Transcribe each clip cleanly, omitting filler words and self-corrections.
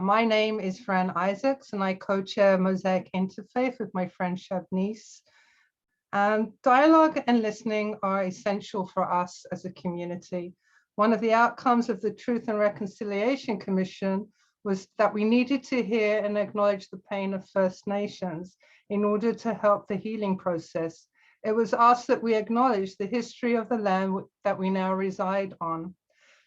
My name is Fran Isaacs, and I co-chair Mosaic Interfaith with my friend Shabnise. Dialogue and listening are essential for us as a community. One of the outcomes of the Truth and Reconciliation Commission was that we needed to hear and acknowledge the pain of First Nations in order to help the healing process. It was asked that we acknowledge the history of the land that we now reside on.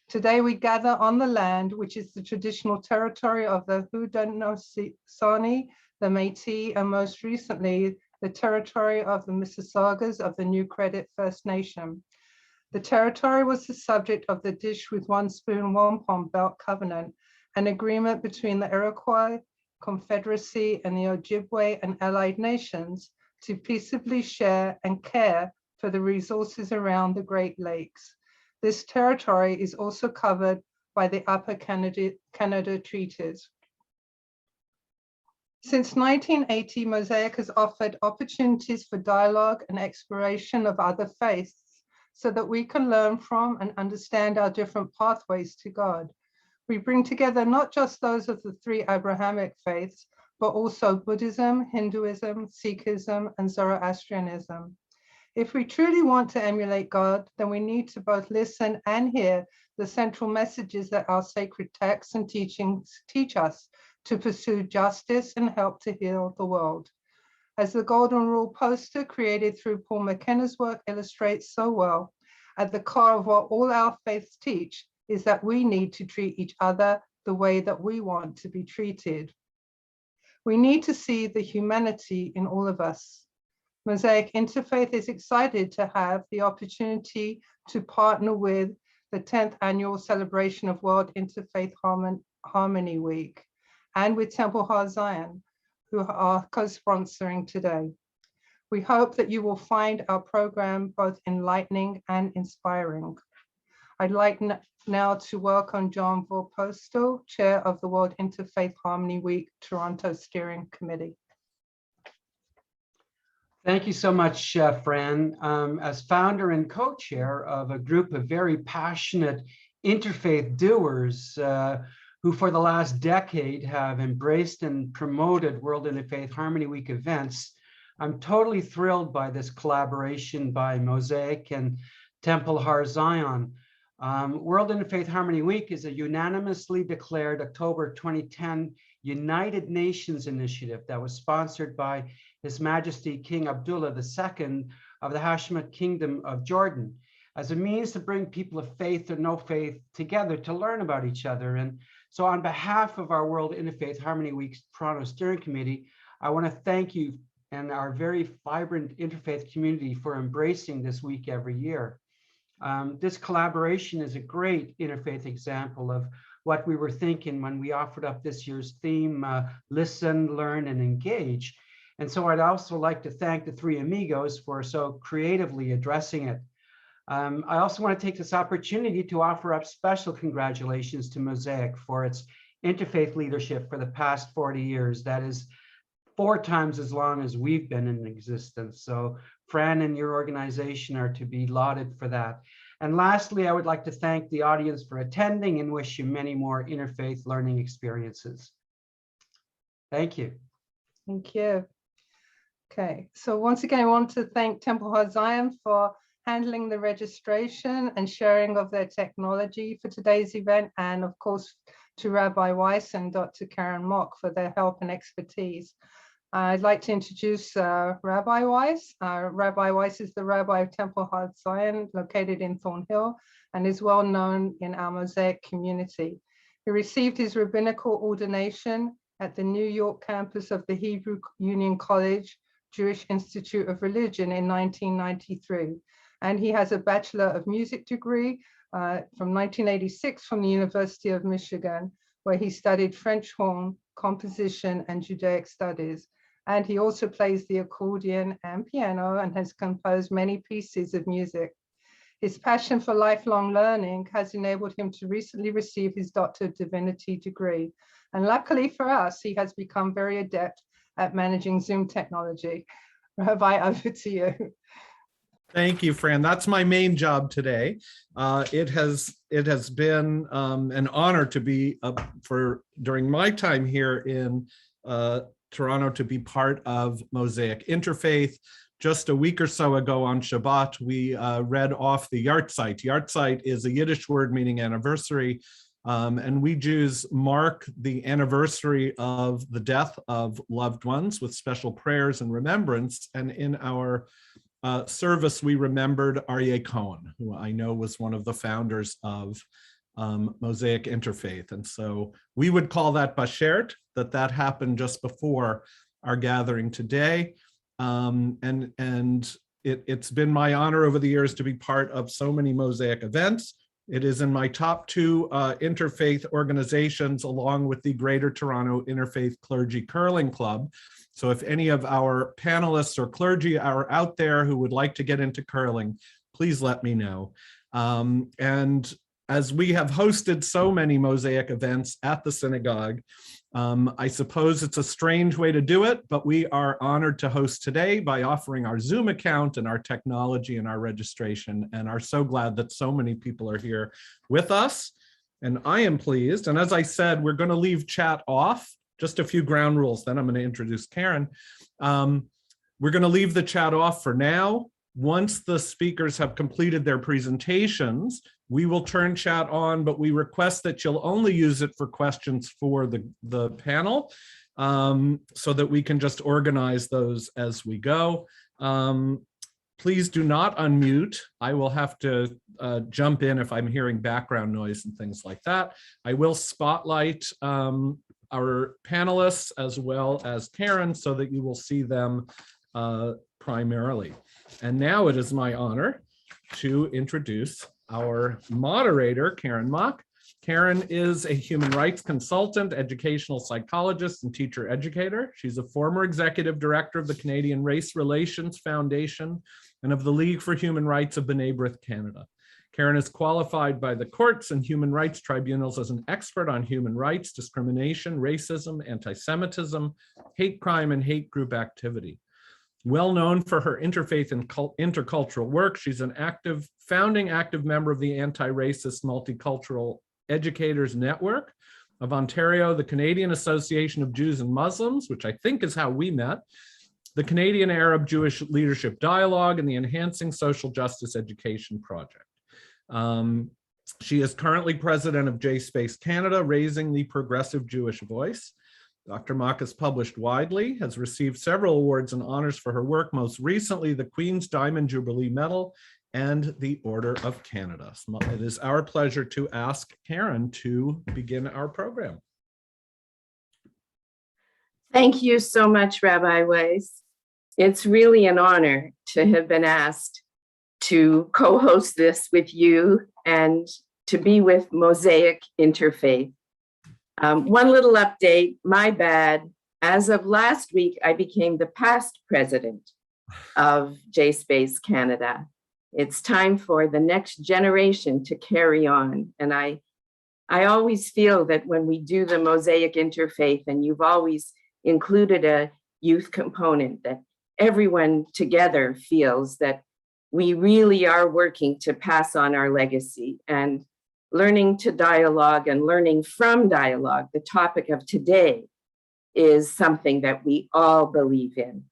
Today we gather on the land, which is the traditional territory of the Haudenosaunee, the Métis, and most recently, the territory of the Mississaugas of the New Credit First Nation. The territory was the subject of the Dish with One Spoon Wampum Belt Covenant, an agreement between the Iroquois Confederacy and the Ojibwe and allied nations to peaceably share and care for the resources around the Great Lakes. This territory is also covered by the Upper Canada Treaties. Since 1980, Mosaic has offered opportunities for dialogue and exploration of other faiths so that we can learn from and understand our different pathways to God. We bring together not just those of the three Abrahamic faiths, but also Buddhism, Hinduism, Sikhism, and Zoroastrianism. If we truly want to emulate God, then we need to both listen and hear the central messages that our sacred texts and teachings teach us to pursue justice and help to heal the world. As the Golden Rule poster created through Paul McKenna's work illustrates so well, at the core of what all our faiths teach is that we need to treat each other the way that we want to be treated. We need to see the humanity in all of us. Mosaic Interfaith is excited to have the opportunity to partner with the 10th annual celebration of World Interfaith Harmony Week and with Temple Har Zion, who are co-sponsoring today. We hope that you will find our program both enlightening and inspiring. I'd like now to welcome John Vorposto, Chair of the World Interfaith Harmony Week Toronto Steering Committee. Thank you so much, Fran. As founder and co-chair of a group of very passionate interfaith doers who for the last decade have embraced and promoted World Interfaith Harmony Week events, I'm totally thrilled by this collaboration by Mosaic and Temple Har Zion. World Interfaith Harmony Week is a unanimously declared October 2010 United Nations initiative that was sponsored by His Majesty King Abdullah II of the Hashemite Kingdom of Jordan as a means to bring people of faith or no faith together to learn about each other. And so on behalf of our World Interfaith Harmony Week Toronto Steering Committee, I want to thank you and our very vibrant interfaith community for embracing this week every year. This collaboration is a great interfaith example of what we were thinking when we offered up this year's theme, listen, learn, and engage. And so I'd also like to thank the Three Amigos for so creatively addressing it. I also want to take this opportunity to offer up special congratulations to Mosaic for its interfaith leadership for the past 40 years. That is 4 times as long as we've been in existence. So Fran and your organization are to be lauded for that. And lastly, I would like to thank the audience for attending and wish you many more interfaith learning experiences. Thank you. Thank you. Okay, so once again, I want to thank Temple Har Zion for handling the registration and sharing of their technology for today's event, and of course to Rabbi Weiss and Dr. Karen Mock for their help and expertise. I'd like to introduce Rabbi Weiss. Rabbi Weiss is the Rabbi of Temple Har Zion, located in Thornhill, and is well known in our Mosaic community. He received his rabbinical ordination at the New York campus of the Hebrew Union College Jewish Institute of Religion in 1993. And he has a Bachelor of Music degree from 1986 from the University of Michigan, where he studied French horn, composition, and Judaic studies. And he also plays the accordion and piano and has composed many pieces of music. His passion for lifelong learning has enabled him to recently receive his Doctor of Divinity degree. And luckily for us, he has become very adept at managing Zoom technology. Rabbi, over to you. Thank you, Fran. That's my main job today. It has been an honor to be during my time here in Toronto to be part of Mosaic Interfaith. Just a week or so ago on Shabbat, we read off the Yartzeit. Yartzeit is a Yiddish word meaning anniversary, and we Jews mark the anniversary of the death of loved ones with special prayers and remembrance. And in our service, we remembered Aryeh Cohen, who I know was one of the founders of Mosaic Interfaith. And so we would call that Bashert, that happened just before our gathering today. It's been my honor over the years to be part of so many Mosaic events. It is in my top two interfaith organizations, along with the Greater Toronto Interfaith Clergy Curling Club. So if any of our panelists or clergy are out there who would like to get into curling, please let me know. And as we have hosted so many Mosaic events at the synagogue, I suppose it's a strange way to do it, but we are honored to host today by offering our Zoom account and our technology and our registration, and are so glad that so many people are here with us. And I am pleased. And as I said, we're going to leave chat off. Just a few ground rules, then I'm going to introduce Karen. We're going to leave the chat off for now. Once the speakers have completed their presentations, we will turn chat on, but we request that you'll only use it for questions for the panel, so that we can just organize those as we go. Please do not unmute. I will have to jump in if I'm hearing background noise and things like that. I will spotlight our panelists as well as Karen so that you will see them primarily. And now it is my honor to introduce our moderator, Karen Mock. Karen is a human rights consultant, educational psychologist, and teacher educator. She's a former executive director of the Canadian Race Relations Foundation and of the League for Human Rights of B'nai B'rith Canada. Karen is qualified by the courts and human rights tribunals as an expert on human rights, discrimination, racism, antisemitism, hate crime, and hate group activity. Well known for her interfaith and intercultural work, she's an founding active member of the Anti-Racist Multicultural Educators Network of Ontario, the Canadian Association of Jews and Muslims, which I think is how we met, the Canadian Arab Jewish Leadership Dialogue, and the Enhancing Social Justice Education Project. She is currently president of JSpace Canada, Raising the Progressive Jewish Voice. Dr. Mock has published widely, has received several awards and honors for her work, most recently the Queen's Diamond Jubilee Medal and the Order of Canada. It is our pleasure to ask Karen to begin our program. Thank you so much, Rabbi Weiss. It's really an honor to have been asked to co-host this with you and to be with Mosaic Interfaith. One little update, my bad. As of last week, I became the past president of JSpace Canada. It's time for the next generation to carry on. And I always feel that when we do the Mosaic Interfaith, and you've always included a youth component, that everyone together feels that we really are working to pass on our legacy and learning to dialogue and learning from dialogue. The topic of today is something that we all believe in.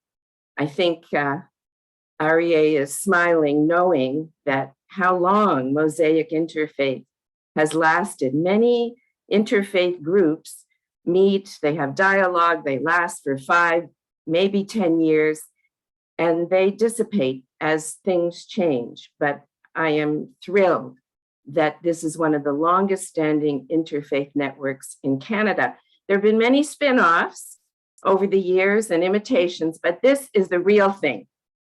I think Aryeh is smiling, knowing that how long Mosaic Interfaith has lasted. Many interfaith groups meet, they have dialogue, they last for 5, maybe 10 years, and they dissipate as things change. But I am thrilled that this is one of the longest standing interfaith networks in Canada. There have been many spin-offs over the years and imitations, but this is the real thing,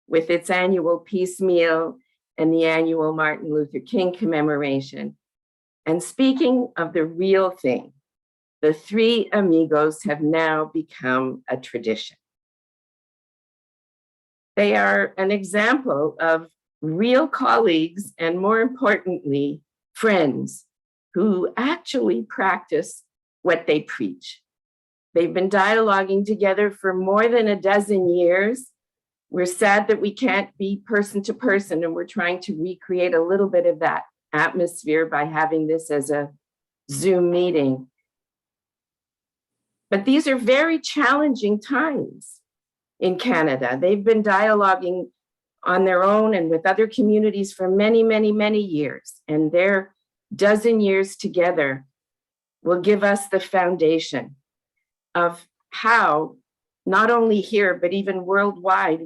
with its annual peace meal and the annual Martin Luther King commemoration. And speaking of the real thing, the Three Amigos have now become a tradition. They are an example of real colleagues and, more importantly, friends who actually practice what they preach. They've been dialoguing together for more than a dozen years. We're sad that we can't be person to person, and we're trying to recreate a little bit of that atmosphere by having this as a Zoom meeting. But these are very challenging times in Canada. They've been dialoguing on their own and with other communities for many, many, many years. And their dozen years together will give us the foundation of how, not only here, but even worldwide,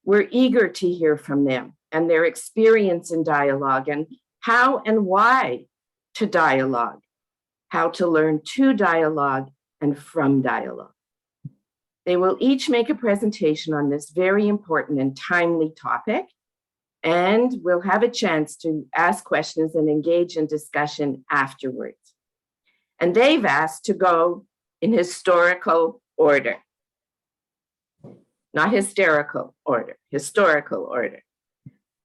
we're eager to hear from them and their experience in dialogue and how and why to dialogue, how to learn to dialogue and from dialogue. They will each make a presentation on this very important and timely topic, and we'll have a chance to ask questions and engage in discussion afterwards. And they've asked to go in historical order. Not hysterical order, historical order.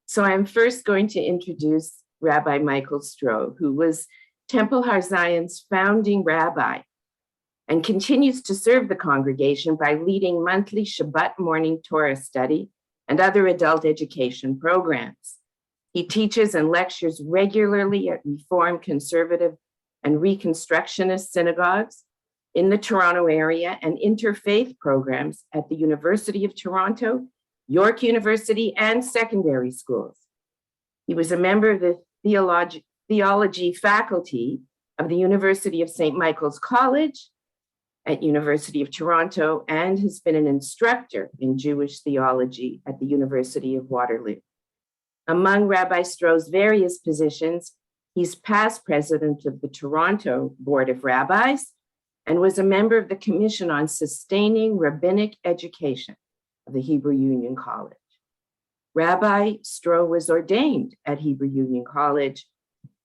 So I'm first going to introduce Rabbi Michael Stroh, who was Temple Har Zion's founding rabbi and continues to serve the congregation by leading monthly Shabbat morning Torah study and other adult education programs. He teaches and lectures regularly at Reform, Conservative, and Reconstructionist synagogues in the Toronto area and interfaith programs at the University of Toronto, York University, and secondary schools. He was a member of the theology faculty of the University of St. Michael's College at University of Toronto and has been an instructor in Jewish theology at the University of Waterloo. Among Rabbi Stroh's various positions, he's past president of the Toronto Board of Rabbis and was a member of the Commission on Sustaining Rabbinic Education of the Hebrew Union College. Rabbi Stroh was ordained at Hebrew Union College,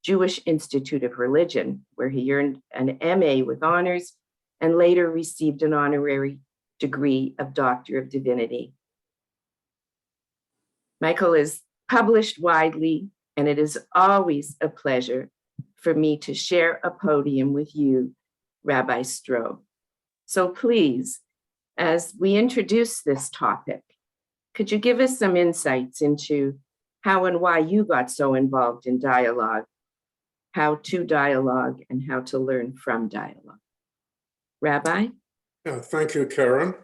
Jewish Institute of Religion, where he earned an MA with honors and later received an honorary degree of Doctor of Divinity. Michael is published widely, and it is always a pleasure for me to share a podium with you, Rabbi Stroh. So please, as we introduce this topic, could you give us some insights into how and why you got so involved in dialogue, how to dialogue, and how to learn from dialogue? Rabbi? Yeah, thank you, Karen.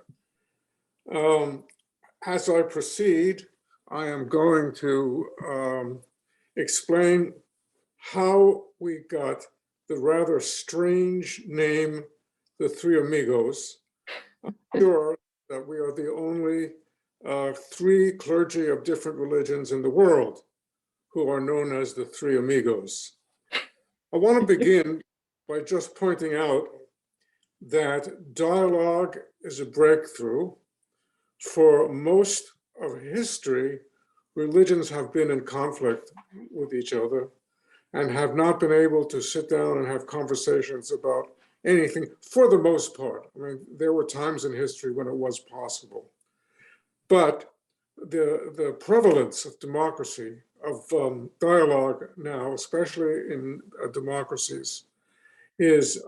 As I proceed, I am going to explain how we got the rather strange name, the Three Amigos. I'm sure that we are the only three clergy of different religions in the world who are known as the Three Amigos. I want to begin by just pointing out that dialogue is a breakthrough. For most of history, religions have been in conflict with each other and have not been able to sit down and have conversations about anything for the most part. I mean, there were times in history when it was possible. But the prevalence of democracy, of dialogue now, especially in democracies, is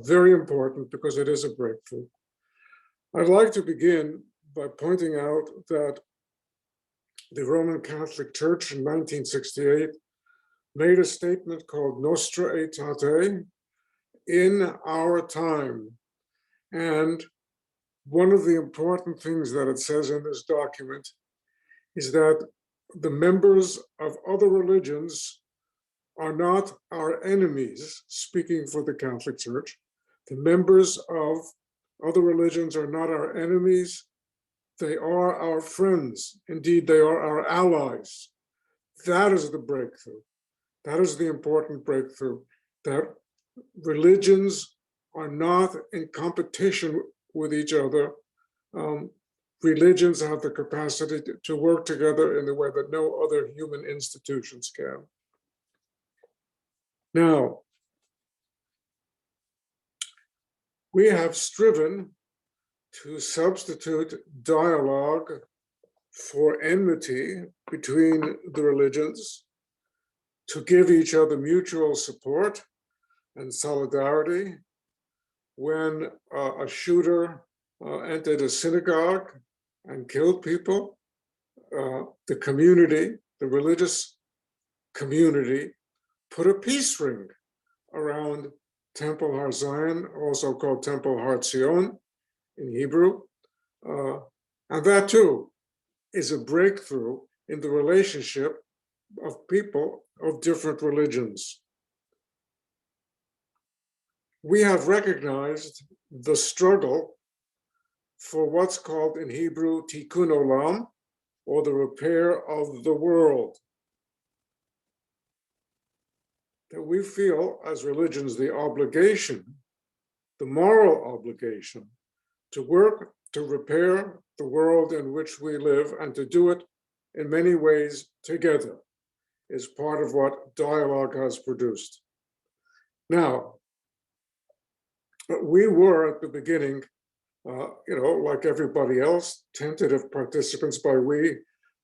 very important because it is a breakthrough. I'd like to begin by pointing out that the Roman Catholic Church in 1968 made a statement called Nostra Aetate, in our time. And one of the important things that it says in this document is that the members of other religions are not our enemies, speaking for the Catholic Church. The members of other religions are not our enemies. They are our friends. Indeed, they are our allies. That is the breakthrough. That is the important breakthrough, that religions are not in competition with each other. Religions have the capacity to work together in the way that no other human institutions can. Now, we have striven to substitute dialogue for enmity between the religions, to give each other mutual support and solidarity. When a shooter entered a synagogue and killed people, the community, the religious community, put a peace ring around Temple Har Zion, also called Temple Har Zion in Hebrew. And that too is a breakthrough in the relationship of people of different religions. We have recognized the struggle for what's called in Hebrew tikkun olam, or the repair of the world. That we feel as religions the obligation, the moral obligation, to work to repair the world in which we live, and to do it in many ways together, is part of what dialogue has produced. Now, we were at the beginning, like everybody else, tentative participants. By we,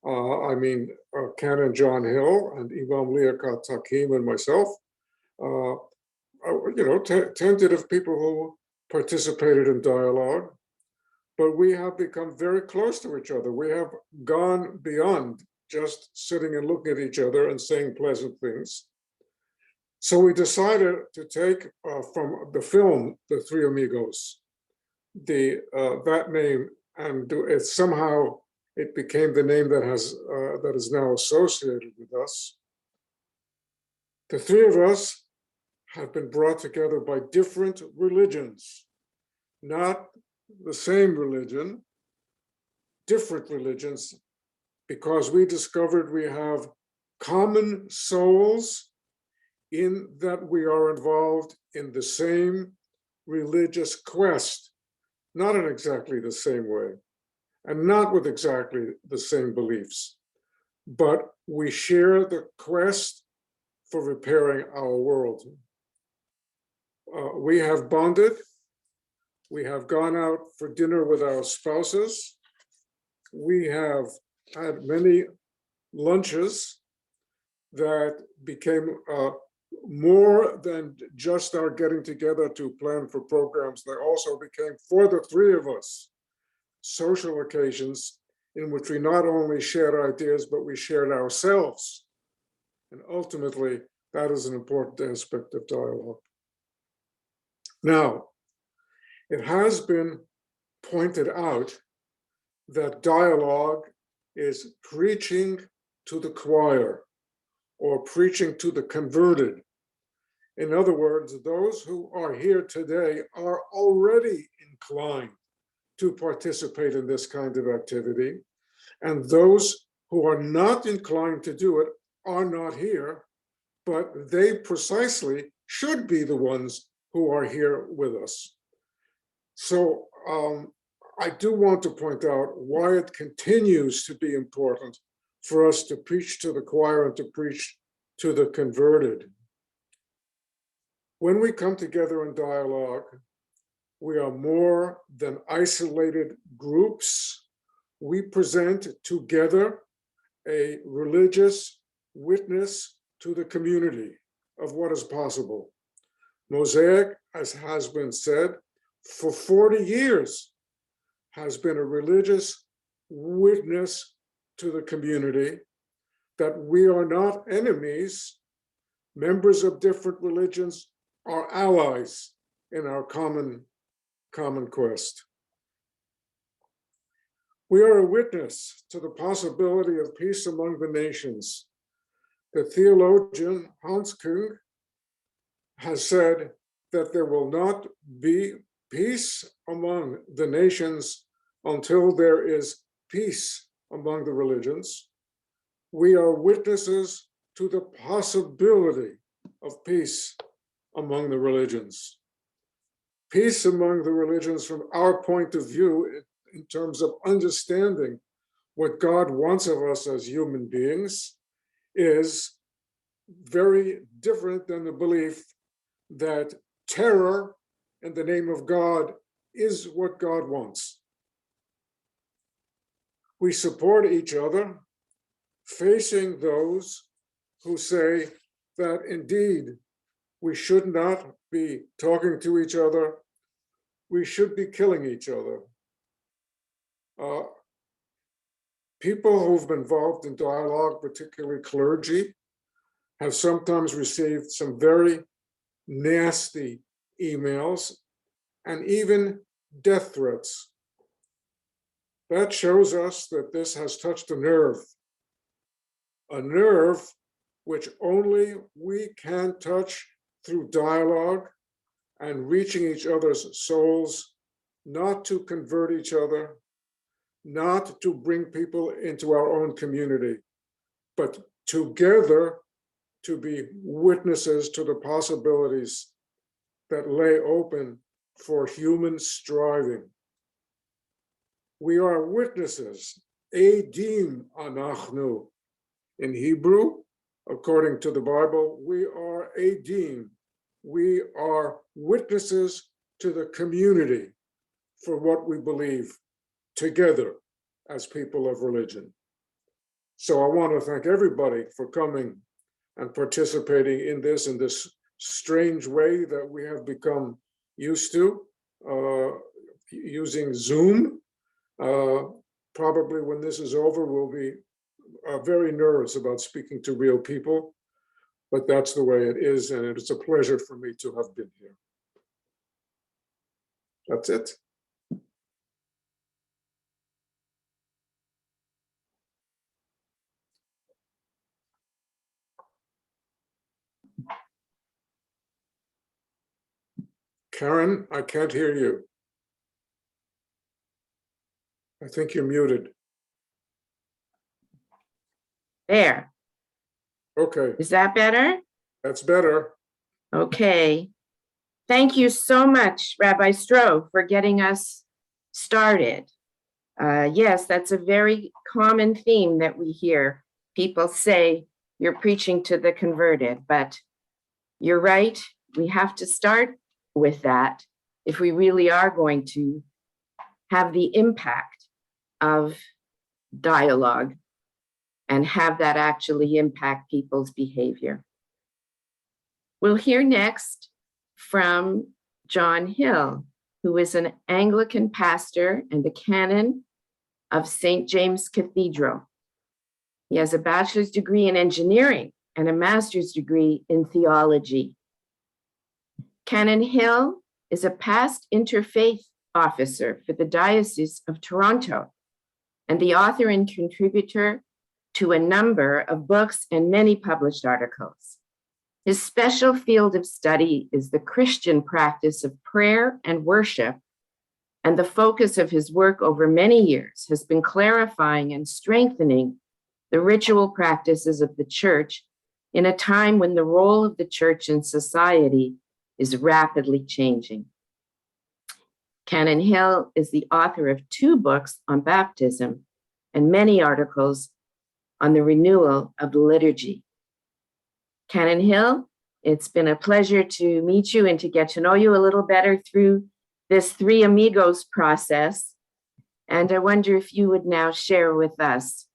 I mean Canon John Hill and Imam Liaquat Takim and myself, tentative people who participated in dialogue. But we have become very close to each other. We have gone beyond just sitting and looking at each other and saying pleasant things. So we decided to take from the film, The Three Amigos, that name, and it somehow it became the name that is now associated with us. The three of us have been brought together by different religions, not the same religion, different religions, because we discovered we have common souls in that we are involved in the same religious quest, not in exactly the same way, and not with exactly the same beliefs, but we share the quest for repairing our world. We have bonded. We have gone out for dinner with our spouses. We have had many lunches that became more than just our getting together to plan for programs. They also became, for the three of us, social occasions in which we not only shared ideas, but we shared ourselves. And ultimately, that is an important aspect of dialogue. Now, it has been pointed out that dialogue is preaching to the choir or preaching to the converted. In other words, those who are here today are already inclined to participate in this kind of activity, and those who are not inclined to do it are not here, but they precisely should be the ones who are here with us. So I do want to point out why it continues to be important for us to preach to the choir and to preach to the converted. When we come together in dialogue, we are more than isolated groups. We present together a religious witness to the community of what is possible. Mosaic, as has been said, for 40 years has been a religious witness to the community that we are not enemies. Members of different religions are allies in our common quest. We are a witness to the possibility of peace among the nations. The theologian Hans Küng has said that there will not be peace among the nations until there is peace among the religions. We are witnesses to the possibility of peace among the religions. Peace among the religions, from our point of view, in terms of understanding what God wants of us as human beings, is very different than the belief that terror in the name of God is what God wants. We support each other, facing those who say that indeed we should not be talking to each other, we should be killing each other. people who've been involved in dialogue, particularly clergy, have sometimes received some very nasty emails and even death threats. That shows us that this has touched a nerve which only we can touch through dialogue and reaching each other's souls, not to convert each other, not to bring people into our own community, but together to be witnesses to the possibilities that lay open for human striving. We are witnesses, edim anachnu. In Hebrew, according to the Bible, we are edim. We are witnesses to the community for what we believe together as people of religion. So I want to thank everybody for coming and participating in this strange way that we have become used to, using Zoom. Probably when this is over, we'll be very nervous about speaking to real people, but that's the way it is, and it's a pleasure for me to have been here. That's it. Karen, I can't hear you. I think you're muted. There. Okay, Is that better? that's better. Okay. Thank you so much, Rabbi Stroh, for getting us started. Yes, that's a very common theme that we hear. People say you're preaching to the converted, but you're right. We have to start with that if we really are going to have the impact of dialogue and have that actually impact people's behavior. We'll hear next from John Hill, who is an Anglican pastor and a canon of St. James Cathedral. He has a bachelor's degree in engineering and a master's degree in theology. Canon Hill is a past interfaith officer for the Diocese of Toronto and the author and contributor to a number of books and many published articles. His special field of study is the Christian practice of prayer and worship, and the focus of his work over many years has been clarifying and strengthening the ritual practices of the Church in a time when the role of the Church in society is rapidly changing. Canon Hill is the author of 2 books on baptism and many articles on the renewal of the liturgy. Canon Hill, it's been a pleasure to meet you and to get to know you a little better through this Three Amigos process. And I wonder if you would now share with us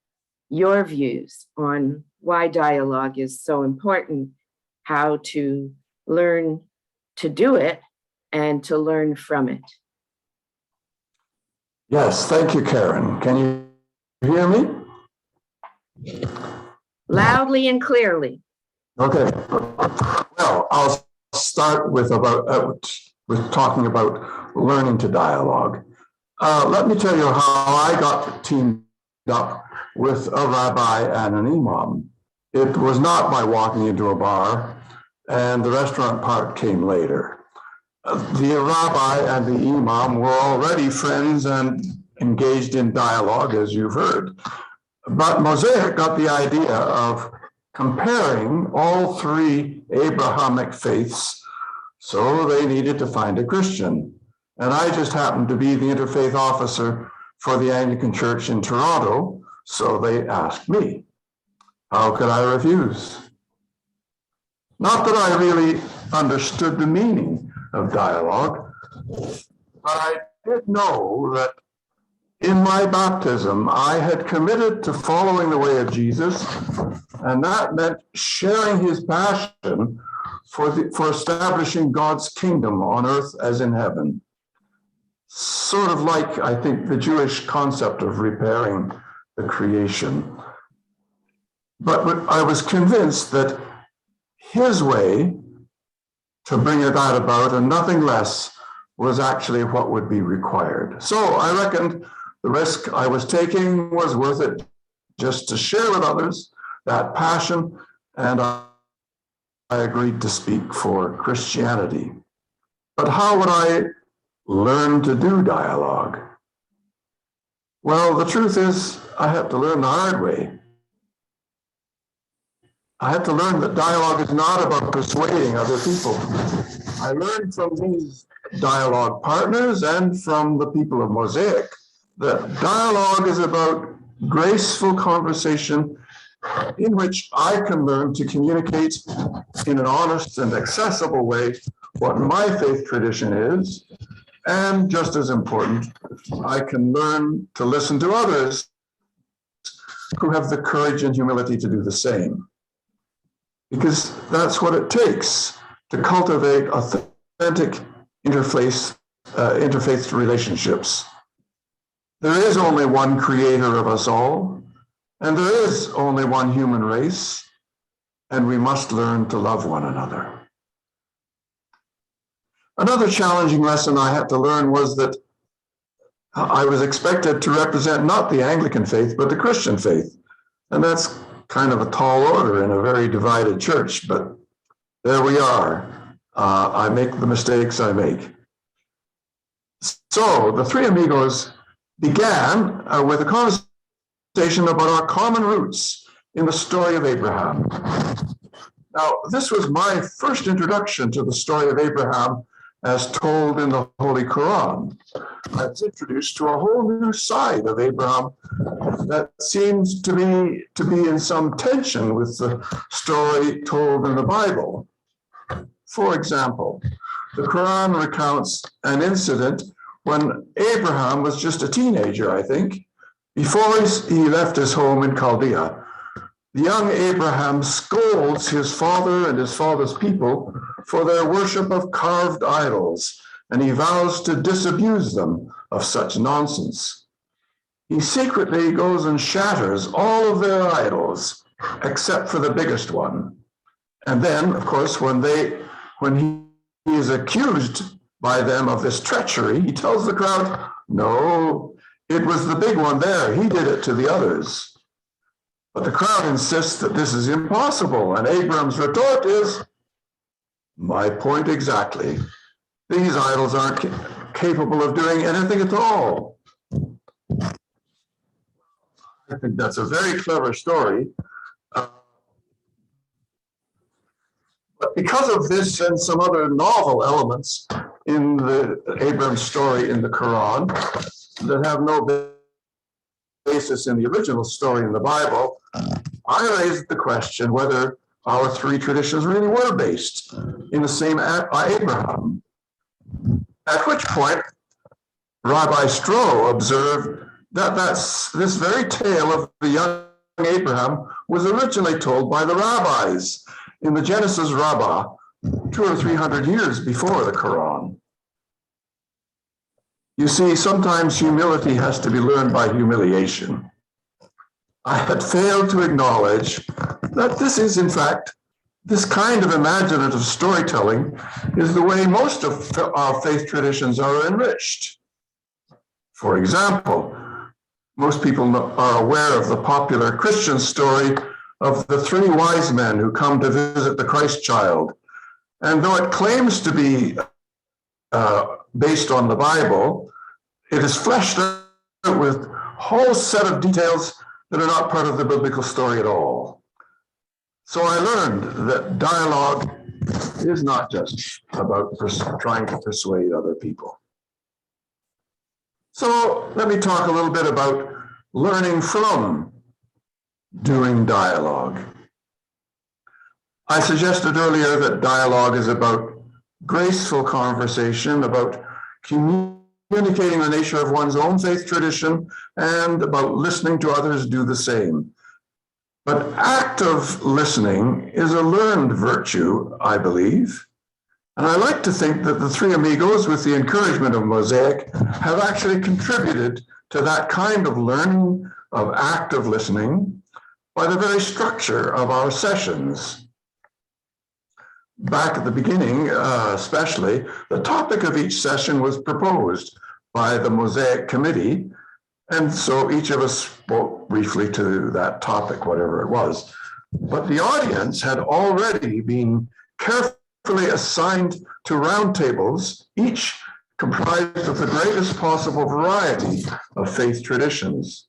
your views on why dialogue is so important, how to learn to do it, and to learn from it. Yes, thank you, Karen. Can you hear me? Loudly and clearly. Okay. Well, I'll start with talking about learning to dialogue. Let me tell you how I got teamed up with a rabbi and an imam. It was not by walking into a bar, and the restaurant part came later. The rabbi and the imam were already friends and engaged in dialogue, as you've heard. But Mosaic got the idea of comparing all 3 Abrahamic faiths, so they needed to find a Christian. And I just happened to be the interfaith officer for the Anglican Church in Toronto, so they asked me. How could I refuse? Not that I really understood the meaning of dialogue, but I did know that in my baptism, I had committed to following the way of Jesus, and that meant sharing his passion for establishing God's kingdom on earth as in heaven. Sort of like, I think, the Jewish concept of repairing the creation. But I was convinced that his way to bring that about and nothing less was actually what would be required. So I reckoned the risk I was taking was worth it just to share with others that passion, and I agreed to speak for Christianity. But how would I learn to do dialogue? Well, the truth is, I had to learn the hard way. I had to learn that dialogue is not about persuading other people. I learned from these dialogue partners and from the people of Mosaic that dialogue is about graceful conversation in which I can learn to communicate in an honest and accessible way what my faith tradition is. And just as important, I can learn to listen to others who have the courage and humility to do the same. Because that's what it takes to cultivate authentic interfaith relationships. There is only one creator of us all, and there is only one human race, and we must learn to love one another. Another challenging lesson I had to learn was that I was expected to represent not the Anglican faith, but the Christian faith. And that's kind of a tall order in a very divided church, but there we are. I make the mistakes I make. So the Three Amigos began with a conversation about our common roots in the story of Abraham. Now, this was my first introduction to the story of Abraham as told in the Holy Quran. I was introduced to a whole new side of Abraham that seems to be in some tension with the story told in the Bible. For example, the Quran recounts an incident when Abraham was just a teenager, I think, before he left his home in Chaldea. The young Abraham scolds his father and his father's people for their worship of carved idols, and he vows to disabuse them of such nonsense. He secretly goes and shatters all of their idols, except for the biggest one. And then, of course, when he is accused by them of this treachery, he tells the crowd, no, it was the big one there. He did it to the others. But the crowd insists that this is impossible, and Abraham's retort is, my point exactly. These idols aren't capable of doing anything at all. I think that's a very clever story. But because of this and some other novel elements in the Abraham story in the Quran that have no basis in the original story in the Bible, I raised the question whether our three traditions really were based in the same Abraham. At which point, Rabbi Stroh observed that this very tale of the young Abraham was originally told by the rabbis in the Genesis Rabbah 200 or 300 years before the Quran. You see, sometimes humility has to be learned by humiliation. I had failed to acknowledge that this is, in fact, this kind of imaginative storytelling is the way most of our faith traditions are enriched. For example, most people are aware of the popular Christian story of the three wise men who come to visit the Christ child. And though it claims to be based on the Bible, it is fleshed out with a whole set of details that are not part of the biblical story at all. So I learned that dialogue is not just about trying to persuade other people. So let me talk a little bit about learning from doing dialogue. I suggested earlier that dialogue is about graceful conversation, about communicating the nature of one's own faith tradition, and about listening to others do the same. But active listening is a learned virtue, I believe. And I like to think that the Three Amigos, with the encouragement of Mosaic, have actually contributed to that kind of learning of active listening by the very structure of our sessions. Back at the beginning, especially, the topic of each session was proposed by the Mosaic committee, and so each of us spoke briefly to that topic, whatever it was. But the audience had already been carefully assigned to roundtables, each comprised of the greatest possible variety of faith traditions.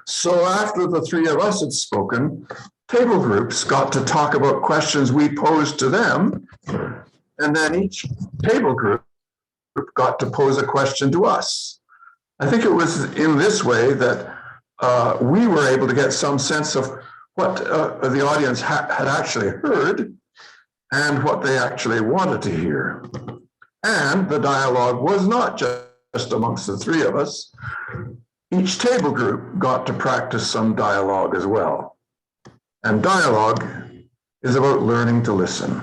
So after the three of us had spoken, table groups got to talk about questions we posed to them, and then each table group got to pose a question to us. I think it was in this way that we were able to get some sense of what the audience had actually heard and what they actually wanted to hear. And the dialogue was not just amongst the three of us. Each table group got to practice some dialogue as well. And dialogue is about learning to listen.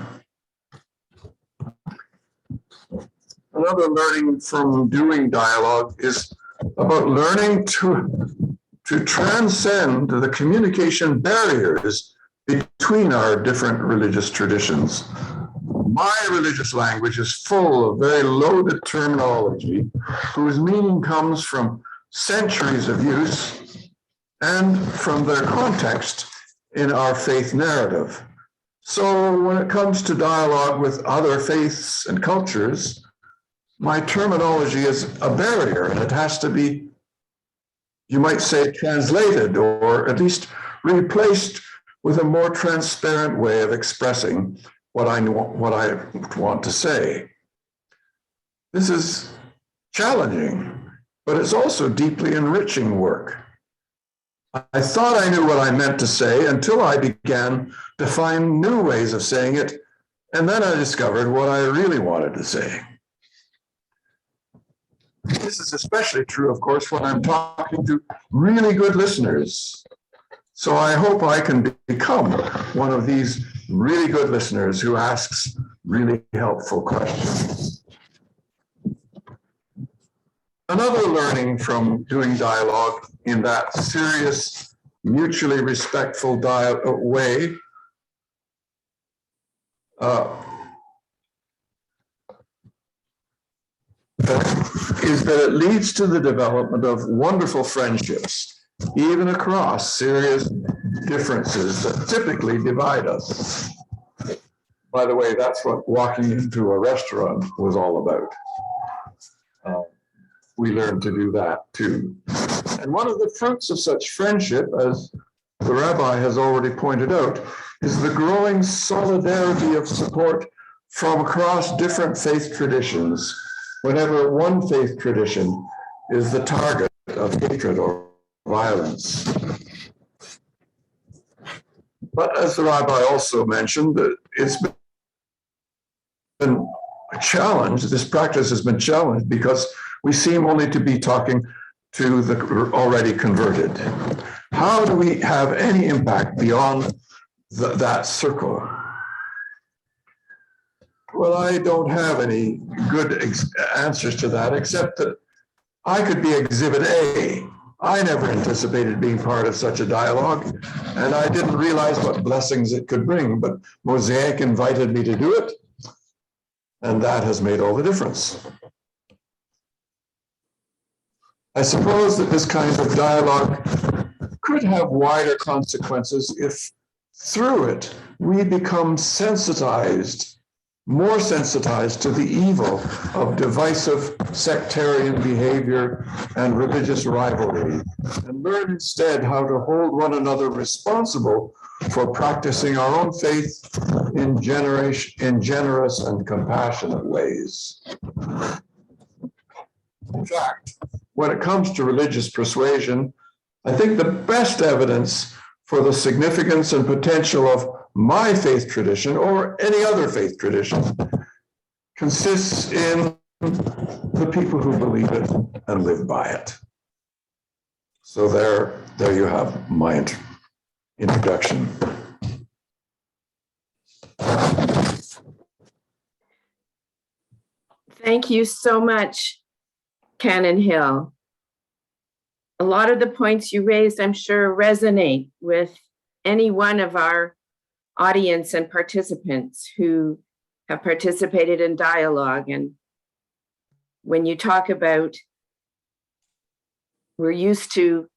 Another learning from doing dialogue is about learning to transcend the communication barriers between our different religious traditions. My religious language is full of very loaded terminology whose meaning comes from centuries of use and from their context in our faith narrative. So when it comes to dialogue with other faiths and cultures, my terminology is a barrier, and it has to be, you might say, translated or at least replaced with a more transparent way of expressing what I want to say. This is challenging, but it's also deeply enriching work. I thought I knew what I meant to say until I began to find new ways of saying it, and then I discovered what I really wanted to say. This is especially true, of course, when I'm talking to really good listeners. So I hope I can become one of these really good listeners who asks really helpful questions. Another learning from doing dialogue in that serious, mutually respectful way is that it leads to the development of wonderful friendships, even across serious differences that typically divide us. By the way, that's what walking into a restaurant was all about. We learned to do that too. And one of the fruits of such friendship, as the rabbi has already pointed out, is the growing solidarity of support from across different faith traditions, whenever one faith tradition is the target of hatred or violence. But as the rabbi also mentioned, it's been a challenge. This practice has been challenged because we seem only to be talking to the already converted. How do we have any impact beyond that circle? Well, I don't have any good answers to that, except that I could be Exhibit A. I never anticipated being part of such a dialogue, and I didn't realize what blessings it could bring, but Mosaic invited me to do it, and that has made all the difference. I suppose that this kind of dialogue could have wider consequences if through it we become sensitized, more sensitized to the evil of divisive sectarian behavior and religious rivalry, and learn instead how to hold one another responsible for practicing our own faith in generous and compassionate ways. In fact, when it comes to religious persuasion, I think the best evidence for the significance and potential of my faith tradition or any other faith tradition consists in the people who believe it and live by it. So there you have my introduction. Thank you so much, Canon Hill. A lot of the points you raised, I'm sure, resonate with any one of our audience and participants who have participated in dialogue. And when you talk about, we're used to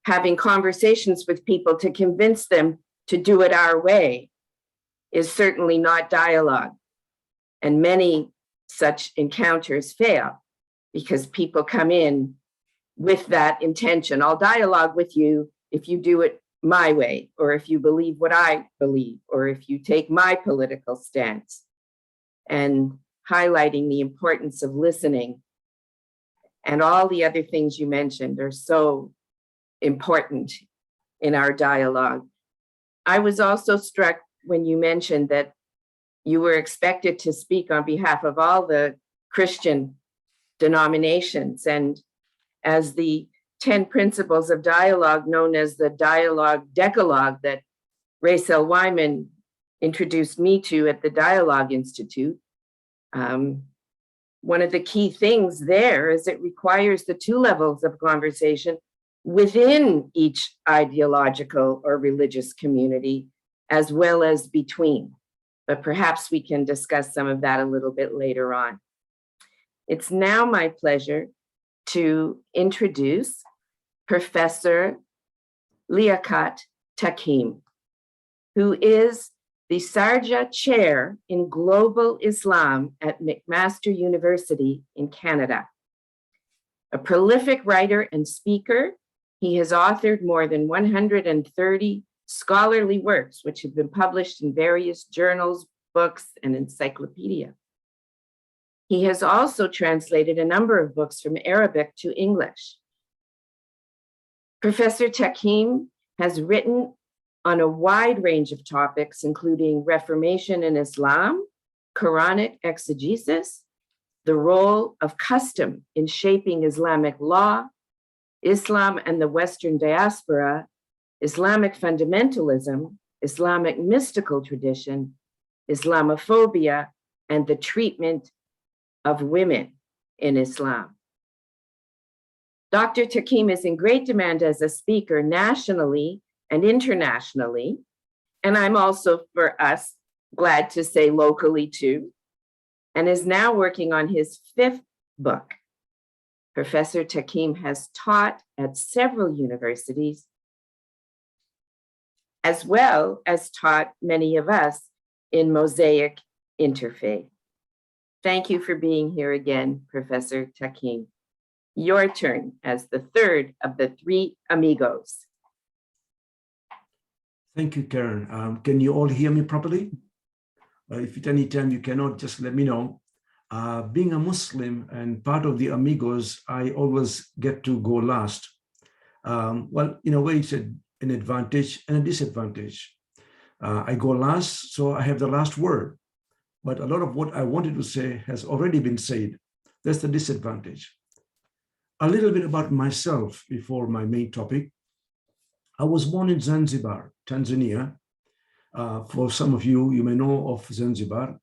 having conversations with people to convince them to do it our way, is certainly not dialogue. And many such encounters fail because people come in with that intention. I'll dialogue with you if you do it my way, or if you believe what I believe, or if you take my political stance, and highlighting the importance of listening. And all the other things you mentioned are so important in our dialogue. I was also struck when you mentioned that you were expected to speak on behalf of all the Christian denominations. And as the 10 principles of dialogue, known as the Dialogue Decalogue that Raisel Wyman introduced me to at the Dialogue Institute, one of the key things there is it requires the 2 levels of conversation within each ideological or religious community, as well as between. But perhaps we can discuss some of that a little bit later on. It's now my pleasure to introduce Professor Liaquat Takim, who is the Sarja Chair in Global Islam at McMaster University in Canada. A prolific writer and speaker, he has authored more than 130 scholarly works, which have been published in various journals, books, and encyclopedia. He has also translated a number of books from Arabic to English. Professor Takim has written on a wide range of topics, including Reformation in Islam, Quranic exegesis, the role of custom in shaping Islamic law, Islam and the Western diaspora, Islamic fundamentalism, Islamic mystical tradition, Islamophobia, and the treatment of women in Islam. Dr. Takim is in great demand as a speaker nationally and internationally, and I'm also, for us, glad to say locally too, and is now working on his 5th book. Professor Takim has taught at several universities, as well as taught many of us in Mosaic Interfaith. Thank you for being here again, Professor Takim. Your turn as the 3rd of the 3 Amigos. Thank you, Karen. Can you all hear me properly? If at any time you cannot, just let me know. Being a Muslim and part of the Amigos, I always get to go last. Well, in a way, it's an advantage and a disadvantage. I go last, so I have the last word. But a lot of what I wanted to say has already been said. That's the disadvantage. A little bit about myself before my main topic. I was born in Zanzibar, Tanzania. For some of you, you may know of Zanzibar.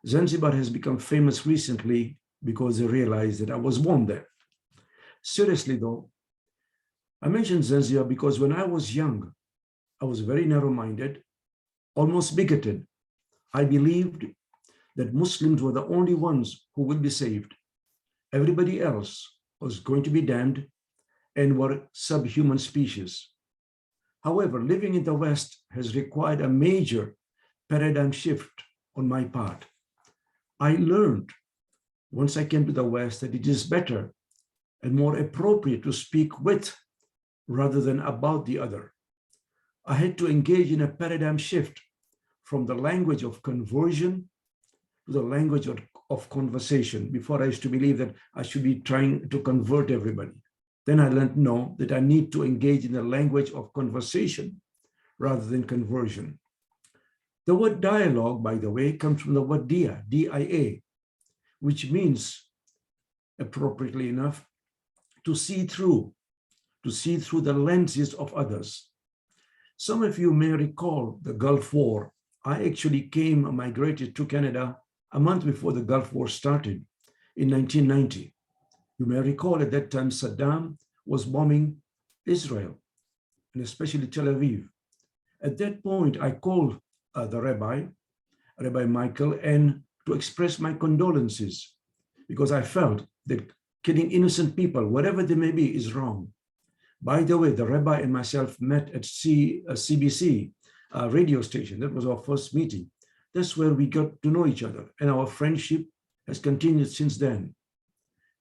Zanzibar has become famous recently because they realized that I was born there. Seriously though, I mentioned Zanzibar because when I was young, I was very narrow-minded, almost bigoted. I believed that Muslims were the only ones who would be saved. Everybody else was going to be damned and were subhuman species. However, living in the West has required a major paradigm shift on my part. I learned once I came to the West that it is better and more appropriate to speak with rather than about the other. I had to engage in a paradigm shift from the language of conversion to the language of conversation. Before, I used to believe that I should be trying to convert everybody. Then I learned no, that I need to engage in the language of conversation rather than conversion. The word dialogue, by the way, comes from the word dia, D-I-A, which means, appropriately enough, to see through the lenses of others. Some of you may recall the Gulf War. I actually migrated to Canada a month before the Gulf War started in 1990. You may recall at that time Saddam was bombing Israel, and especially Tel Aviv. At that point, I called the Rabbi Michael, and to express my condolences, because I felt that killing innocent people, whatever they may be, is wrong. By the way, the rabbi and myself met at CBC radio station. That was our first meeting. That's where we got to know each other, and our friendship has continued since then.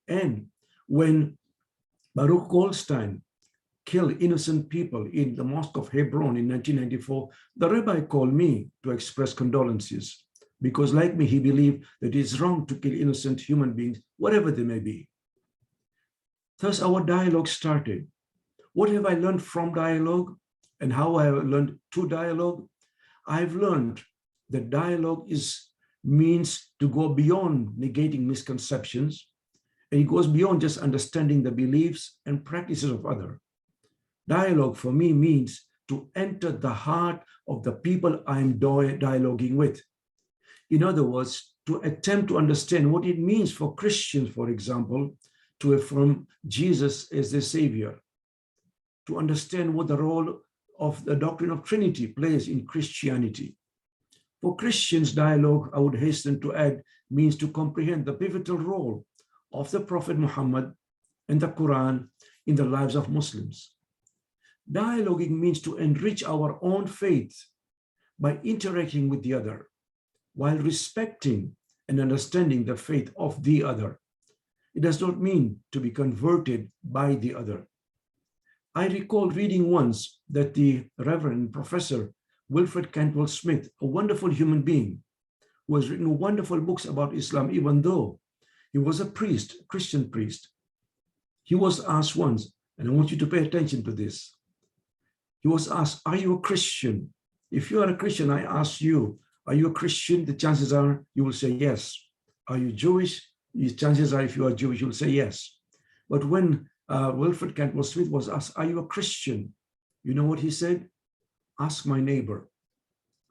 And when Baruch Goldstein killed innocent people in the Mosque of Hebron in 1994, the rabbi called me to express condolences, because like me, he believed that it's wrong to kill innocent human beings, whatever they may be. Thus, our dialogue started. What have I learned from dialogue, and how I have learned to dialogue? I've learned that dialogue means to go beyond negating misconceptions, and it goes beyond just understanding the beliefs and practices of others. Dialogue for me means to enter the heart of the people I'm dialoguing with. In other words, to attempt to understand what it means for Christians, for example, to affirm Jesus as their savior, to understand what the role of the doctrine of Trinity plays in Christianity. For Christians, dialogue, I would hasten to add, means to comprehend the pivotal role of the Prophet Muhammad and the Quran in the lives of Muslims. Dialoguing means to enrich our own faith by interacting with the other, while respecting and understanding the faith of the other. It does not mean to be converted by the other. I recall reading once that the Reverend Professor Wilfred Cantwell Smith, a wonderful human being who has written wonderful books about Islam, even though he was a priest, a Christian priest. He was asked once, and I want you to pay attention to this. He was asked, are you a Christian? If you are a Christian, I ask you, are you a Christian? The chances are you will say yes. Are you Jewish? The chances are if you are Jewish, you'll say yes. But when Wilfred Cantwell Smith was asked, are you a Christian? You know what he said? Ask my neighbor.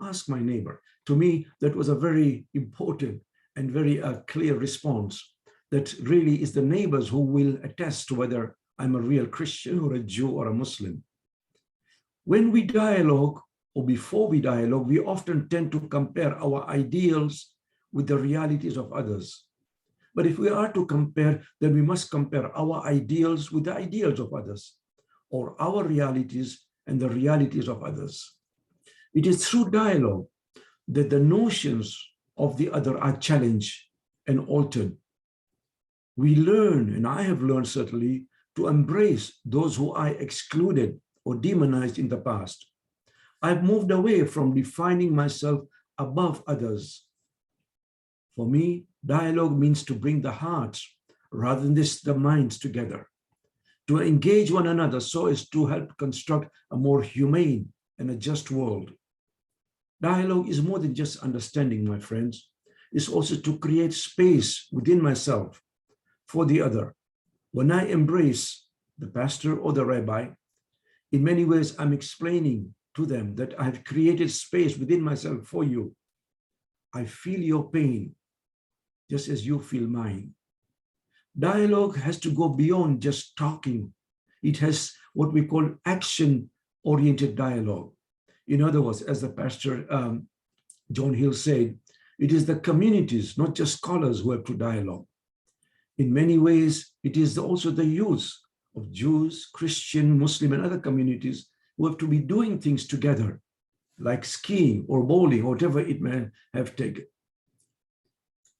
Ask my neighbor. To me, that was a very important and very clear response, that really is the neighbors who will attest to whether I'm a real Christian or a Jew or a Muslim. When we dialogue, or before we dialogue, we often tend to compare our ideals with the realities of others. But if we are to compare, then we must compare our ideals with the ideals of others, or our realities and the realities of others. It is through dialogue that the notions of the other are challenged and altered. We learn, and I have learned certainly, to embrace those who I excluded or demonized in the past. I've moved away from defining myself above others. For me, dialogue means to bring the hearts rather than the minds together, to engage one another so as to help construct a more humane and a just world. Dialogue is more than just understanding, my friends. It's also to create space within myself for the other. When I embrace the pastor or the rabbi, in many ways, I'm explaining to them that I've created space within myself for you. I feel your pain, just as you feel mine. Dialogue has to go beyond just talking. It has what we call action-oriented dialogue. In other words, as the pastor John Hill said, it is the communities, not just scholars, who have to dialogue. In many ways, it is also the youth of Jews, Christian, Muslim, and other communities who have to be doing things together, like skiing or bowling, or whatever it may have taken.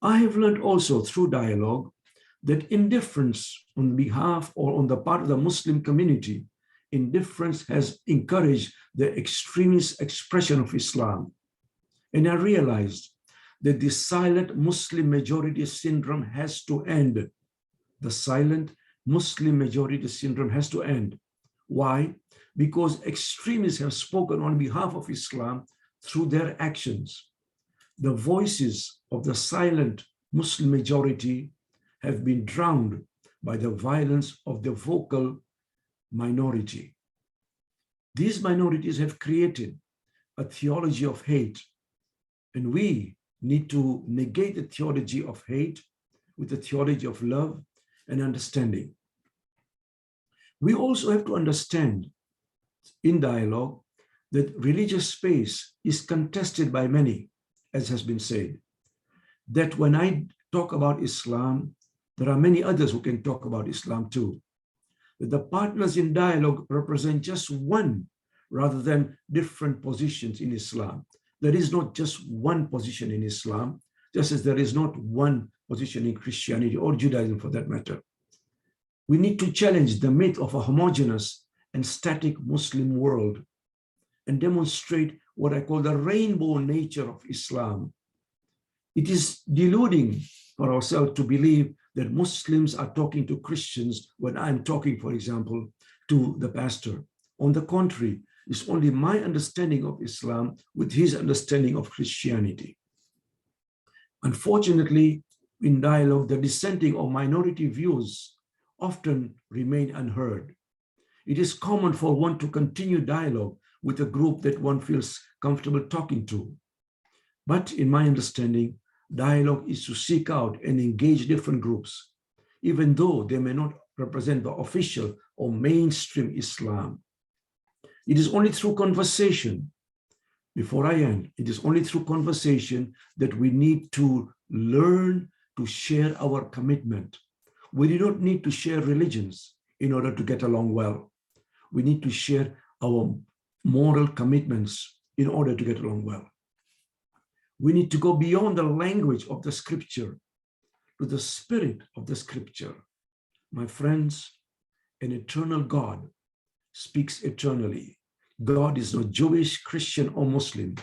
I have learned also through dialogue that indifference on behalf or on the part of the Muslim community, indifference has encouraged the extremist expression of Islam. And I realized that the silent Muslim majority syndrome has to end. The silent Muslim majority syndrome has to end. Why? Because extremists have spoken on behalf of Islam through their actions. The voices of the silent Muslim majority have been drowned by the violence of the vocal minority. These minorities have created a theology of hate, and we need to negate the theology of hate with the theology of love and understanding. We also have to understand in dialogue that religious space is contested by many, as has been said. That when I talk about Islam, there are many others who can talk about Islam too. That the partners in dialogue represent just one rather than different positions in Islam. There is not just one position in Islam, just as there is not one position in Christianity or Judaism for that matter. We need to challenge the myth of a homogeneous and static Muslim world and demonstrate what I call the rainbow nature of Islam. It is deluding for ourselves to believe that Muslims are talking to Christians when I'm talking, for example, to the pastor. On the contrary, it's only my understanding of Islam with his understanding of Christianity. Unfortunately, in dialogue, the dissenting or minority views often remain unheard. It is common for one to continue dialogue with a group that one feels comfortable talking to. But in my understanding, dialogue is to seek out and engage different groups, even though they may not represent the official or mainstream Islam. It is only through conversation, before I end, it is only through conversation that we need to learn to share our commitment. We do not need to share religions in order to get along well. We need to share our moral commitments in order to get along well. We need to go beyond the language of the scripture to the spirit of the scripture. My friends, an eternal God speaks eternally. God is not Jewish, Christian, or Muslim.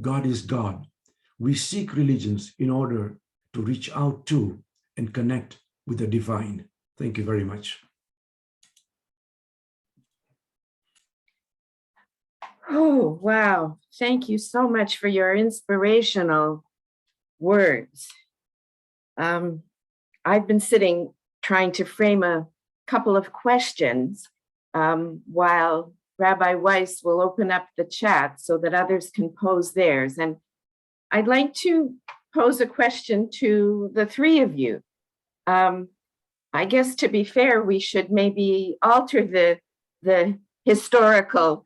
God is God. We seek religions in order to reach out to and connect with the divine. Thank you very much. Oh, wow. Thank you so much for your inspirational words. I've been sitting trying to frame a couple of questions while Rabbi Weiss will open up the chat so that others can pose theirs. And I'd like to pose a question to the three of you. I guess to be fair, we should maybe alter the historical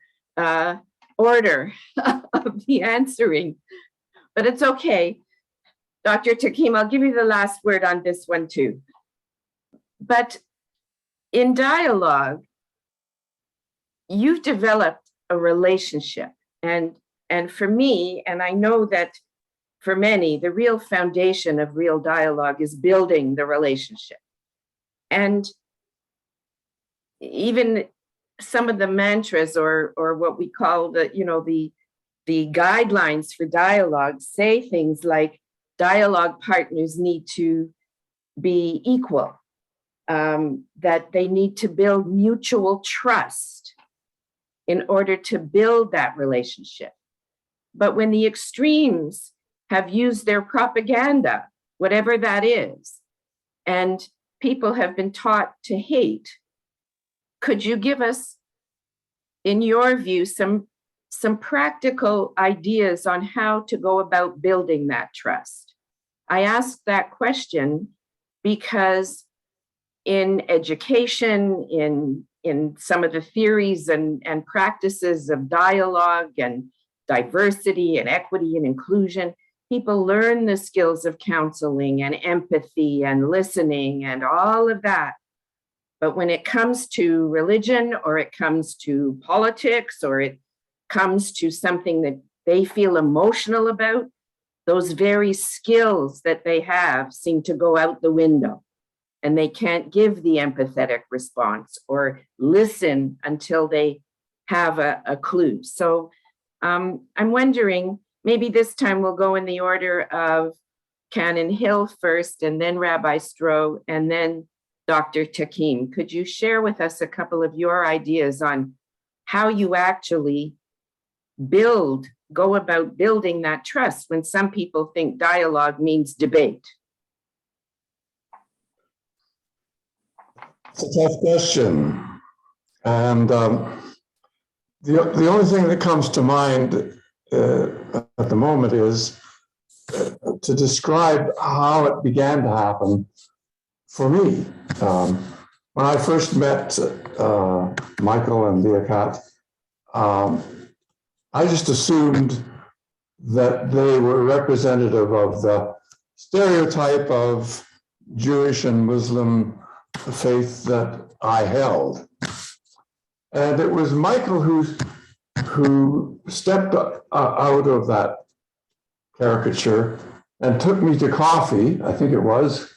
order of the answering, but it's okay. Dr. Takim, I'll give you the last word on this one too. But in dialogue, you've developed a relationship. And for me, and I know that for many, the real foundation of real dialogue is building the relationship. And even some of the mantras or what we call the guidelines for dialogue say things like dialogue partners need to be equal, that they need to build mutual trust in order to build that relationship. But when the extremes have used their propaganda, whatever that is, and people have been taught to hate, could you give us, in your view, some practical ideas on how to go about building that trust? I ask that question because in education, in some of the theories and practices of dialogue and diversity and equity and inclusion, people learn the skills of counseling and empathy and listening and all of that. But when it comes to religion, or it comes to politics, or it comes to something that they feel emotional about, those very skills that they have seem to go out the window, and they can't give the empathetic response or listen until they have a clue. So I'm wondering, maybe this time we'll go in the order of Canon Hill first, and then Rabbi Stroh, and then Dr. Takim. Could you share with us a couple of your ideas on how you actually go about building that trust when some people think dialogue means debate? It's a tough question. And the only thing that comes to mind at the moment is to describe how it began to happen for me. when I first met Michael and Leah Kat, I just assumed that they were representative of the stereotype of Jewish and Muslim faith that I held. And it was Michael who stepped out of that caricature and took me to coffee, I think it was,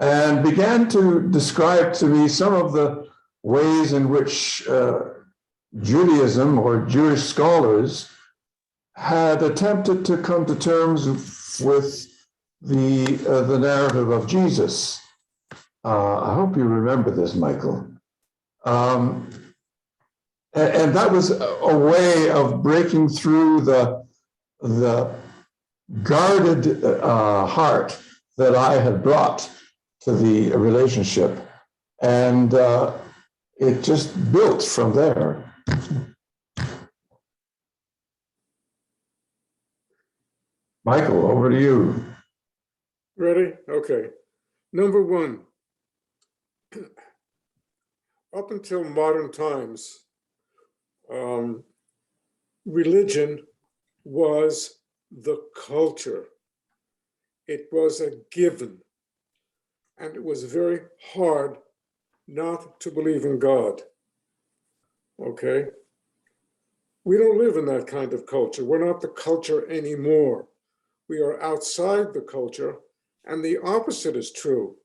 and began to describe to me some of the ways in which Judaism or Jewish scholars had attempted to come to terms with the narrative of Jesus. I hope you remember this, Michael. And that was a way of breaking through the guarded heart that I had brought to the relationship. And it just built from there. Michael, over to you. Ready? Okay. Number one, up until modern times, religion was the culture. It was a given. And it was very hard not to believe in God. Okay? We don't live in that kind of culture. We're not the culture anymore. We are outside the culture, and the opposite is true.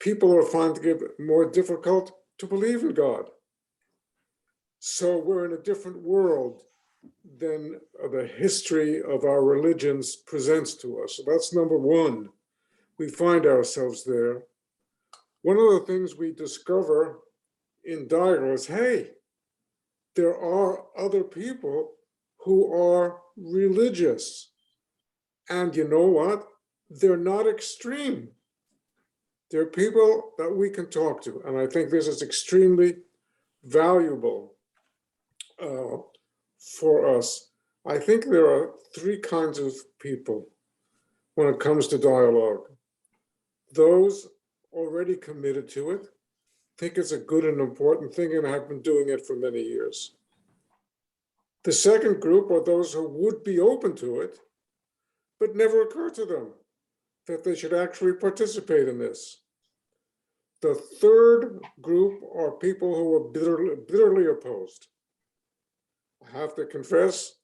People are finding it more difficult to believe in God. So we're in a different world than the history of our religions presents to us. So that's number one. We find ourselves there. One of the things we discover in dialogue is, hey, there are other people who are religious. And you know what? They're not extreme. They're people that we can talk to. And I think this is extremely valuable for us. I think there are three kinds of people when it comes to dialogue. Those already committed to it, think it's a good and important thing, and have been doing it for many years. The second group are those who would be open to it, but never occurred to them that they should actually participate in this. The third group are people who are bitterly opposed. I have to confess,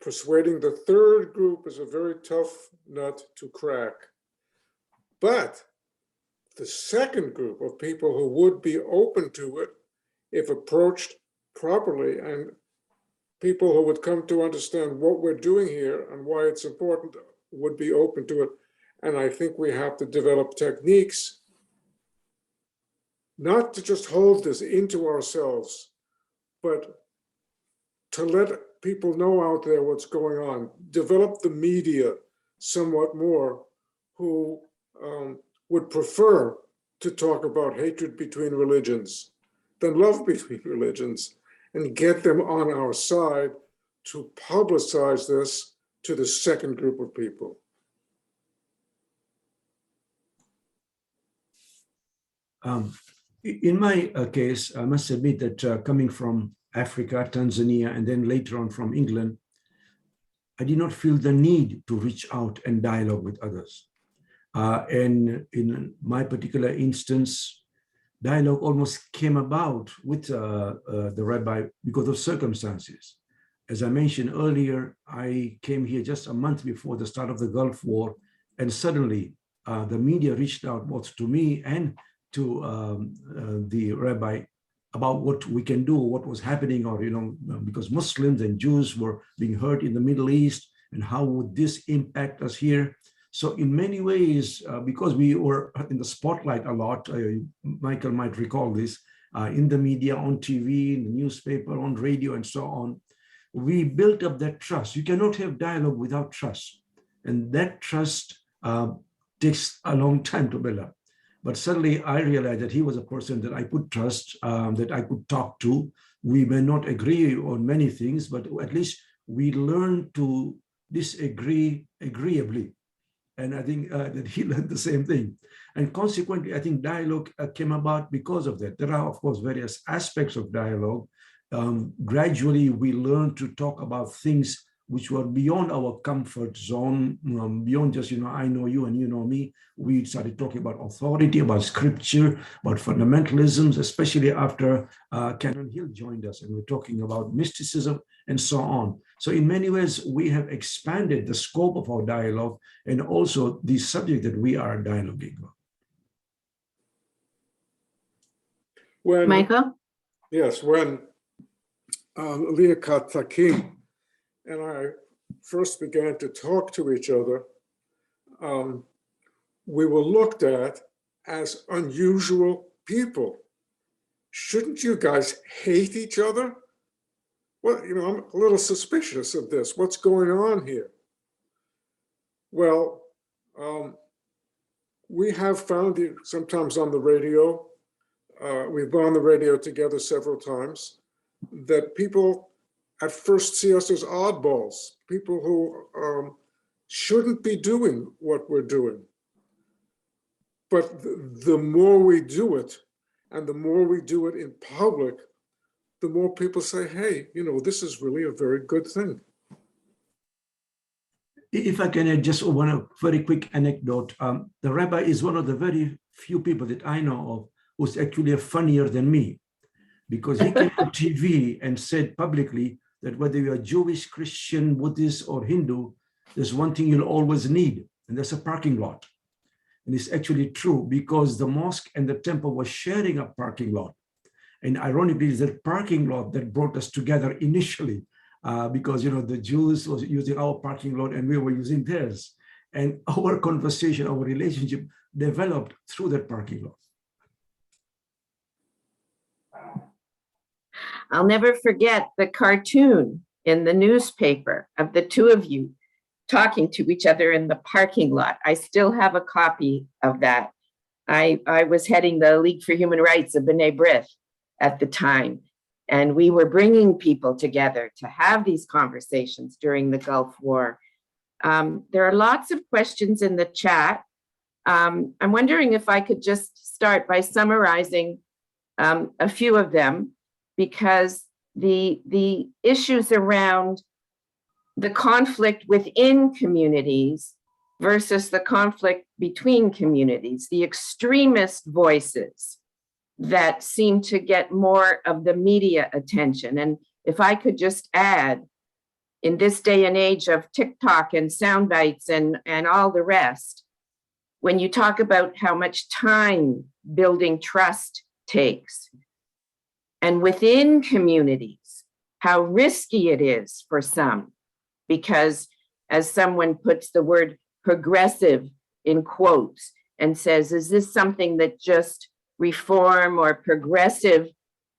persuading the third group is a very tough nut to crack. But the second group of people who would be open to it, if approached properly, and people who would come to understand what we're doing here and why it's important, would be open to it. And I think we have to develop techniques not to just hold this into ourselves, but to let people know out there what's going on. Develop the media somewhat more who would prefer to talk about hatred between religions than love between religions, and get them on our side to publicize this to the second group of people. In my case, I must admit that coming from Africa, Tanzania, and then later on from England, I did not feel the need to reach out and dialogue with others. And in my particular instance, dialogue almost came about with the rabbi because of circumstances. As I mentioned earlier, I came here just a month before the start of the Gulf War, and suddenly the media reached out both to me and to the rabbi about what we can do, what was happening, or, because Muslims and Jews were being hurt in the Middle East, and how would this impact us here? So in many ways, because we were in the spotlight a lot, Michael might recall this, in the media, on TV, in the newspaper, on radio, and so on, we built up that trust. You cannot have dialogue without trust. And that trust takes a long time to build up. But suddenly I realized that he was a person that I could trust, that I could talk to. We may not agree on many things, but at least we learned to disagree agreeably. And I think that he learned the same thing. And consequently, I think dialogue came about because of that. There are, of course, various aspects of dialogue. Gradually, we learn to talk about things which were beyond our comfort zone, beyond just, I know you and you know me. We started talking about authority, about scripture, about fundamentalisms, especially after Canon Hill joined us, and we're talking about mysticism and so on. So in many ways, we have expanded the scope of our dialogue and also the subject that we are dialoguing on. Michael? Yes, when Liaquat Takim and I first began to talk to each other, we were looked at as unusual people. Shouldn't you guys hate each other? Well, I'm a little suspicious of this. What's going on here? Well, we have found it sometimes on the radio. We've been on the radio together several times, that people at first see us as oddballs, people who shouldn't be doing what we're doing. But the more we do it, and the more we do it in public, the more people say, hey, this is really a very good thing. If I can add just one very quick anecdote, the rabbi is one of the very few people that I know of who's actually funnier than me, because he came on TV and said publicly that whether you're Jewish, Christian, Buddhist, or Hindu, there's one thing you'll always need, and that's a parking lot. And it's actually true, because the mosque and the temple was sharing a parking lot. And ironically, it's that parking lot that brought us together initially, because the Jews was using our parking lot and we were using theirs. And our conversation, our relationship developed through that parking lot. I'll never forget the cartoon in the newspaper of the two of you talking to each other in the parking lot. I still have a copy of that. I was heading the League for Human Rights of B'nai B'rith at the time, and we were bringing people together to have these conversations during the Gulf War. There are lots of questions in the chat. I'm wondering if I could just start by summarizing a few of them, because the issues around the conflict within communities versus the conflict between communities, the extremist voices that seem to get more of the media attention. And if I could just add, in this day and age of TikTok and sound bites and all the rest, when you talk about how much time building trust takes, and within communities, how risky it is for some, because as someone puts the word progressive in quotes and says, is this something that just reform or progressive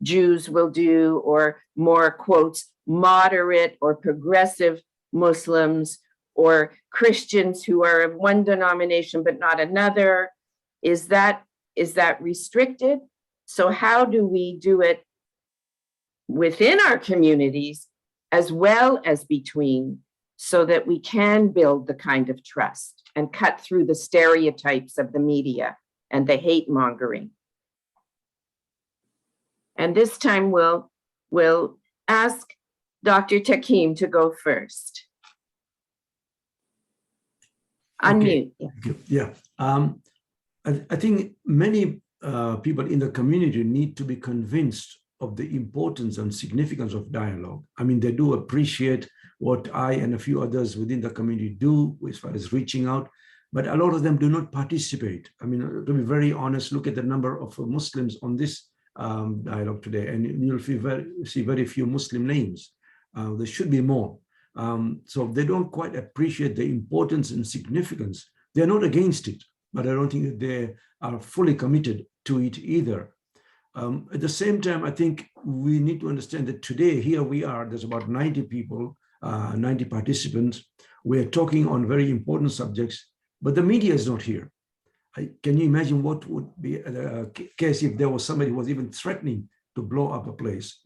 Jews will do, or more quotes, moderate or progressive Muslims, or Christians who are of one denomination but not another? Is that restricted? So how do we do it within our communities as well as between, so that we can build the kind of trust and cut through the stereotypes of the media and the hate mongering? And this time we'll ask Dr. Takim to go first. Unmute. Okay. Yeah. I think many people in the community need to be convinced of the importance and significance of dialogue. I mean, they do appreciate what I and a few others within the community do as far as reaching out, but a lot of them do not participate. I mean, to be very honest, look at the number of Muslims on this dialogue today, and you'll see very few Muslim names. There should be more. So they don't quite appreciate the importance and significance. They're not against it, but I don't think that they are fully committed to it either. At the same time, I think we need to understand that today, here we are, there's about 90 people, 90 participants. We're talking on very important subjects, but the media is not here. Can you imagine what would be the case if there was somebody who was even threatening to blow up a place.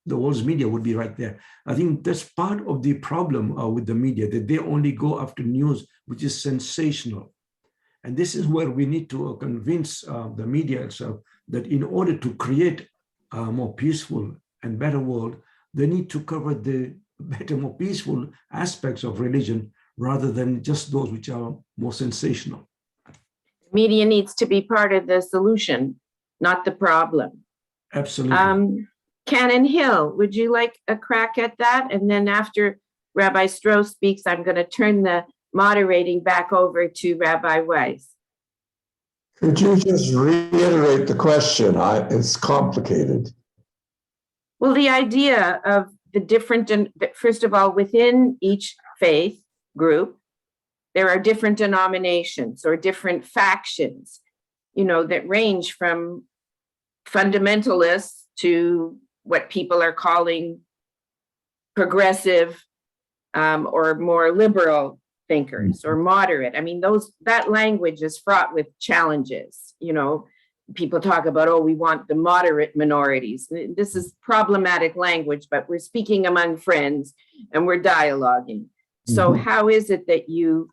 The world's media would be right there. I think that's part of the problem with the media, that they only go after news which is sensational. And this is where we need to convince the media itself that in order to create a more peaceful and better world, they need to cover the better, more peaceful aspects of religion rather than just those which are more sensational. Media needs to be part of the solution, not the problem. Absolutely. Canon Hill, would you like a crack at that? And then after Rabbi Stroh speaks, I'm going to turn the moderating back over to Rabbi Weiss. Could you just reiterate the question? It's complicated. Well, the idea of the different, first of all, within each faith group, there are different denominations or different factions, that range from fundamentalists to what people are calling progressive or more liberal thinkers or moderate. I mean, that language is fraught with challenges. People talk about, oh, we want the moderate minorities. This is problematic language, but we're speaking among friends and we're dialoguing. So how is it that you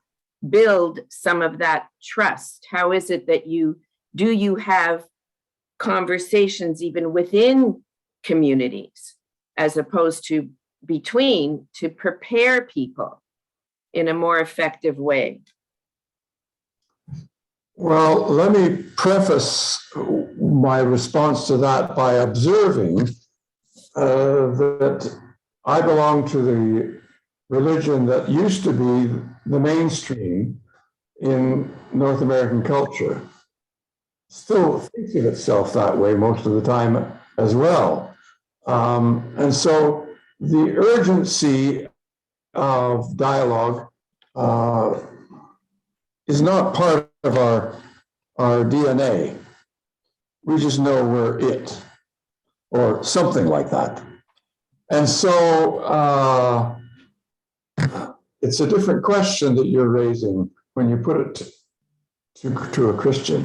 build some of that trust? How is it that you have conversations even within communities as opposed to between, to prepare people in a more effective way? Well, let me preface my response to that by observing that I belong to the religion that used to be the mainstream in North American culture. Still thinks of itself that way most of the time as well. And so the urgency of dialogue is not part of our DNA. We just know we're it, or something like that. And so it's a different question that you're raising when you put it to a Christian.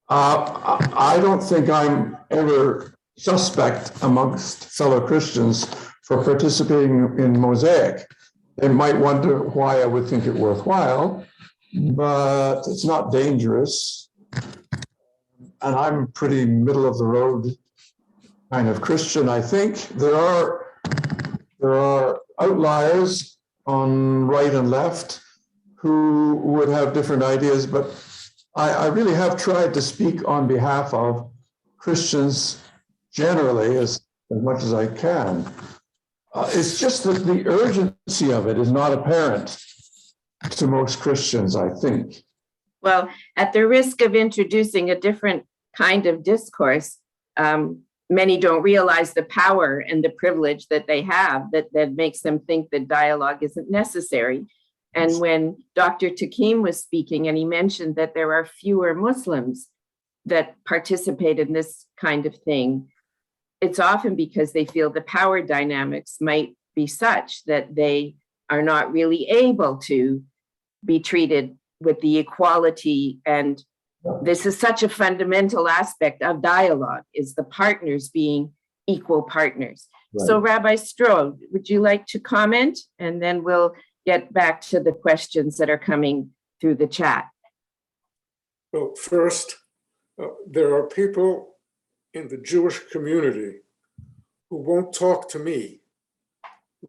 I don't think I'm ever suspect amongst fellow Christians for participating in Mosaic. They might wonder why I would think it worthwhile, but it's not dangerous. And I'm pretty middle of the road kind of Christian, I think. There are outliers on right and left who would have different ideas, but I really have tried to speak on behalf of Christians generally as much as I can. It's just that the urgency of it is not apparent to most Christians, I think. Well, at the risk of introducing a different kind of discourse, many don't realize the power and the privilege that they have that makes them think that dialogue isn't necessary. And when Dr. Takim was speaking, and he mentioned that there are fewer Muslims that participate in this kind of thing, it's often because they feel the power dynamics might be such that they are not really able to be treated with the equality. And this is such a fundamental aspect of dialogue, is the partners being equal partners. Right. So Rabbi Stroh, would you like to comment? And then we'll get back to the questions that are coming through the chat. Well, first, there are people in the Jewish community who won't talk to me,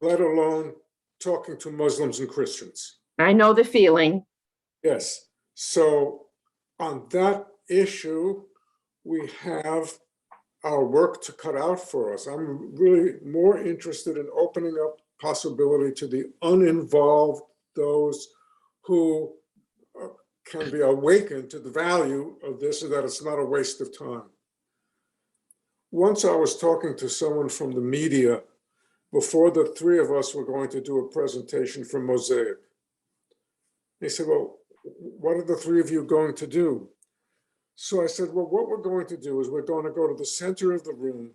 let alone talking to Muslims and Christians. I know the feeling. Yes. So on that issue, we have our work to cut out for us. I'm really more interested in opening up possibility to the uninvolved, those who can be awakened to the value of this and that it's not a waste of time. Once I was talking to someone from the media before the three of us were going to do a presentation for Mosaic. He said, well, what are the three of you going to do? So I said, well, what we're going to do is we're going to go to the center of the room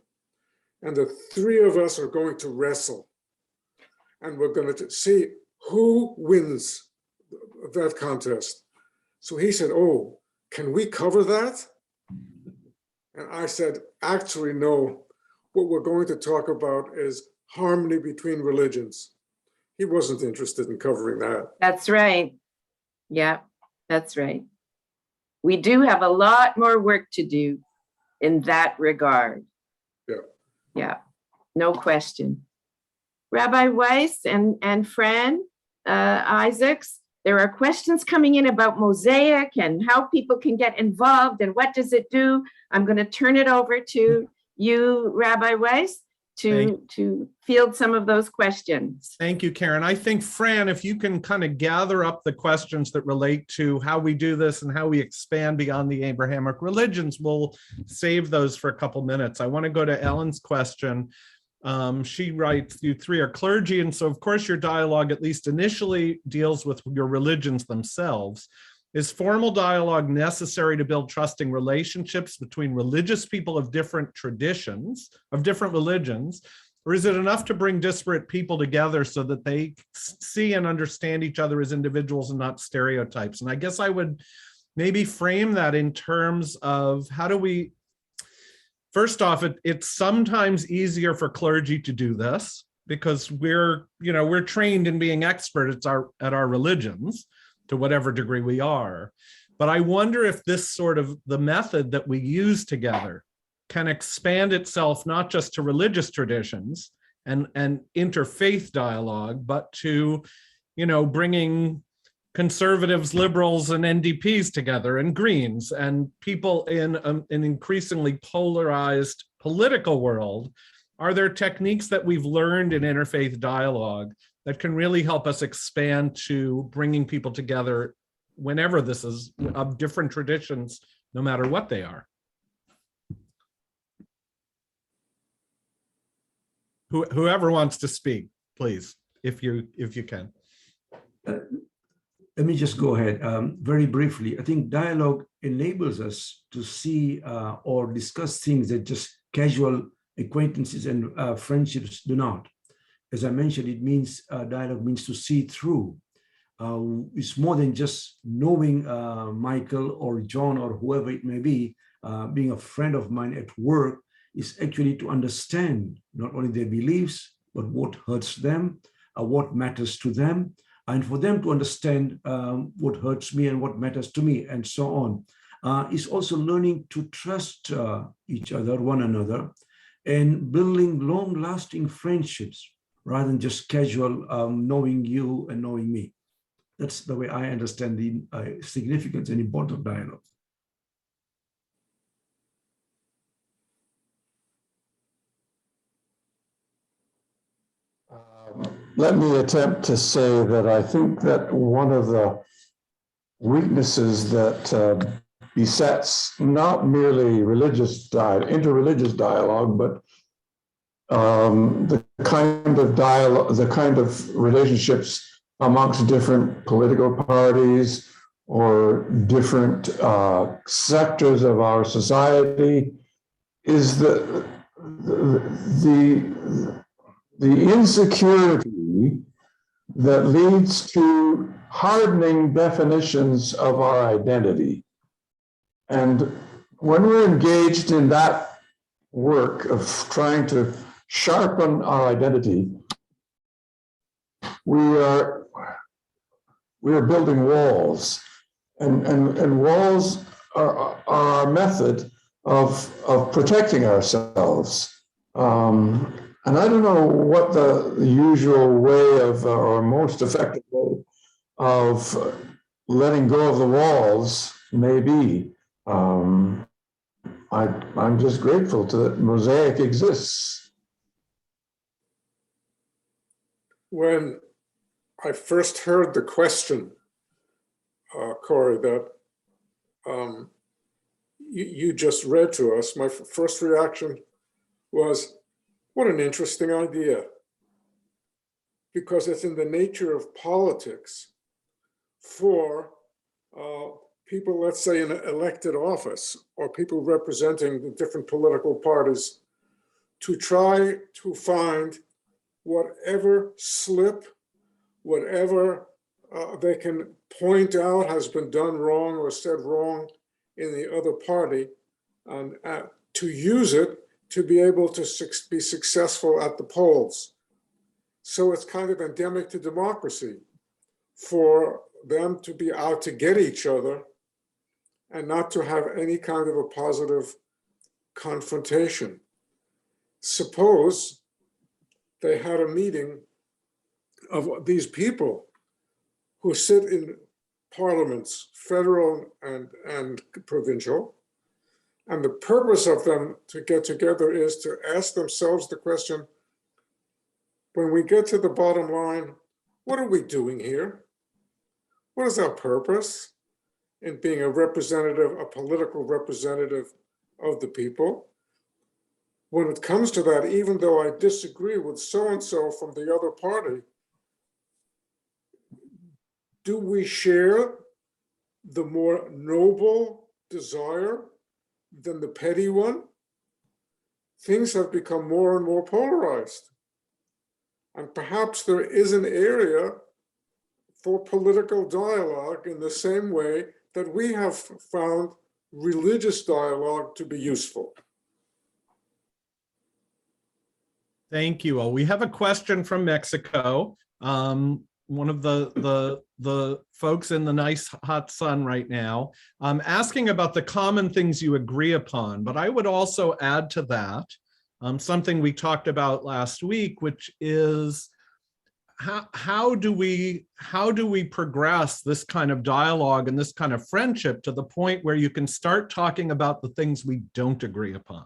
and the three of us are going to wrestle. And we're going to see who wins that contest. So he said, oh, can we cover that? And I said, actually, no, what we're going to talk about is harmony between religions. He wasn't interested in covering that. That's right. Yeah, that's right. We do have a lot more work to do in that regard. Yeah. Yeah, no question. Rabbi Weiss and Fran Isaacs, there are questions coming in about Mosaic and how people can get involved and what does it do. I'm going to turn it over to you, Rabbi Weiss, to field some of those questions. Thank you, Karen. I think, Fran, if you can kind of gather up the questions that relate to how we do this and how we expand beyond the Abrahamic religions, we'll save those for a couple minutes. I want to go to Ellen's question. She writes, you three are clergy, and so of course your dialogue, at least initially, deals with your religions themselves. Is formal dialogue necessary to build trusting relationships between religious people of different traditions, of different religions, or is it enough to bring disparate people together so that they see and understand each other as individuals and not stereotypes? And I guess I would maybe frame that in terms of how do we, first off, it's sometimes easier for clergy to do this because we're trained in being experts at our religions to whatever degree we are. But I wonder if this sort of the method that we use together can expand itself not just to religious traditions and interfaith dialogue, but to, bringing conservatives, liberals, and NDPs together, and Greens, and people in an increasingly polarized political world. Are there techniques that we've learned in interfaith dialogue that can really help us expand to bringing people together whenever this is of different traditions, no matter what they are? Whoever wants to speak, please, if you can. Let me just go ahead very briefly. I think dialogue enables us to see or discuss things that just casual acquaintances and friendships do not. As I mentioned, it means dialogue means to see through. It's more than just knowing Michael or John or whoever it may be, being a friend of mine at work, is actually to understand not only their beliefs, but what hurts them, what matters to them, and for them to understand what hurts me and what matters to me, and so on. It's also learning to trust each other, one another, and building long-lasting friendships rather than just casual knowing you and knowing me. That's the way I understand the significance and importance of dialogue. Let me attempt to say that I think that one of the weaknesses that besets not merely interreligious dialogue, but the kind of dialogue, the kind of relationships amongst different political parties or different sectors of our society, is the insecurity that leads to hardening definitions of our identity. And when we're engaged in that work of trying to sharpen our identity, we are building walls, and walls are our method of protecting ourselves. And I don't know what the usual way of, or most effective way of letting go of the walls may be. I'm just grateful that Mosaic exists. When I first heard the question, Corey, that you just read to us, my first reaction was, what an interesting idea. Because it's in the nature of politics for people, let's say, in an elected office, or people representing the different political parties, to try to find whatever slip, whatever they can point out has been done wrong or said wrong in the other party, and to use it to be able to be successful at the polls. So it's kind of endemic to democracy for them to be out to get each other and not to have any kind of a positive confrontation. Suppose they had a meeting of these people who sit in parliaments, federal and provincial, and the purpose of them to get together is to ask themselves the question, when we get to the bottom line, what are we doing here? What is our purpose in being a representative, a political representative of the people? When it comes to that, even though I disagree with so-and-so from the other party, do we share the more noble desire than the petty one? Things have become more and more polarized. And perhaps there is an area for political dialogue in the same way that we have found religious dialogue to be useful. Thank you. Well, we have a question from Mexico. One of the folks in the nice hot sun right now, asking about the common things you agree upon. But I would also add to that something we talked about last week, which is how do we progress this kind of dialogue and this kind of friendship to the point where you can start talking about the things we don't agree upon,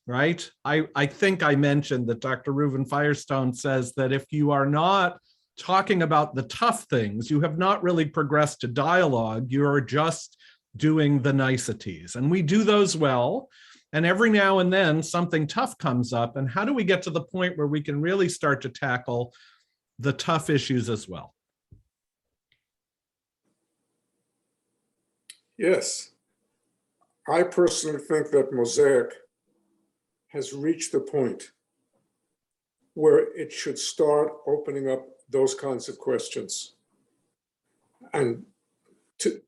right? I think I mentioned that Dr. Reuven Firestone says that if you are not talking about the tough things, you have not really progressed to dialogue, you're just doing the niceties. And we do those well. And every now and then something tough comes up. And how do we get to the point where we can really start to tackle the tough issues as well? Yes. I personally think that Mosaic has reached the point where it should start opening up those kinds of questions. And to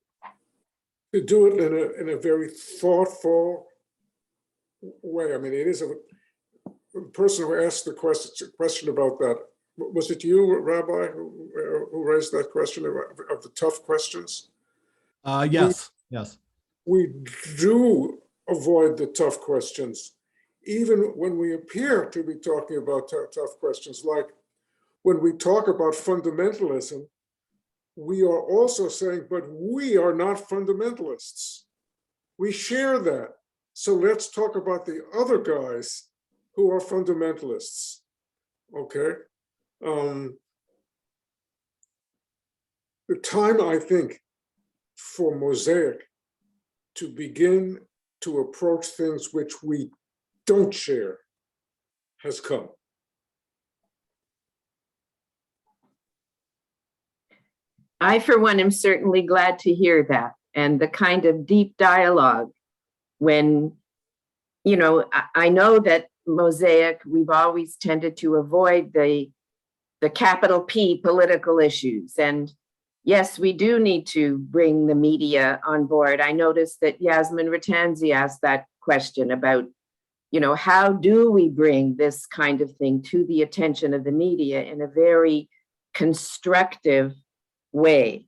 do it in a very thoughtful way. I mean, it is a person who asked the question about that. Was it you, Rabbi, who raised that question of the tough questions? Yes. We do avoid the tough questions, even when we appear to be talking about tough questions. Like when we talk about fundamentalism, we are also saying, but we are not fundamentalists. We share that. So let's talk about the other guys who are fundamentalists, okay? The time, I think, for Mosaic to begin to approach things which we don't share has come. I, for one, am certainly glad to hear that, and the kind of deep dialogue when, you know, I know that Mosaic, we've always tended to avoid the capital P political issues. And yes, we do need to bring the media on board. I noticed that Yasmin Ratanzi asked that question about, you know, how do we bring this kind of thing to the attention of the media in a very constructive way.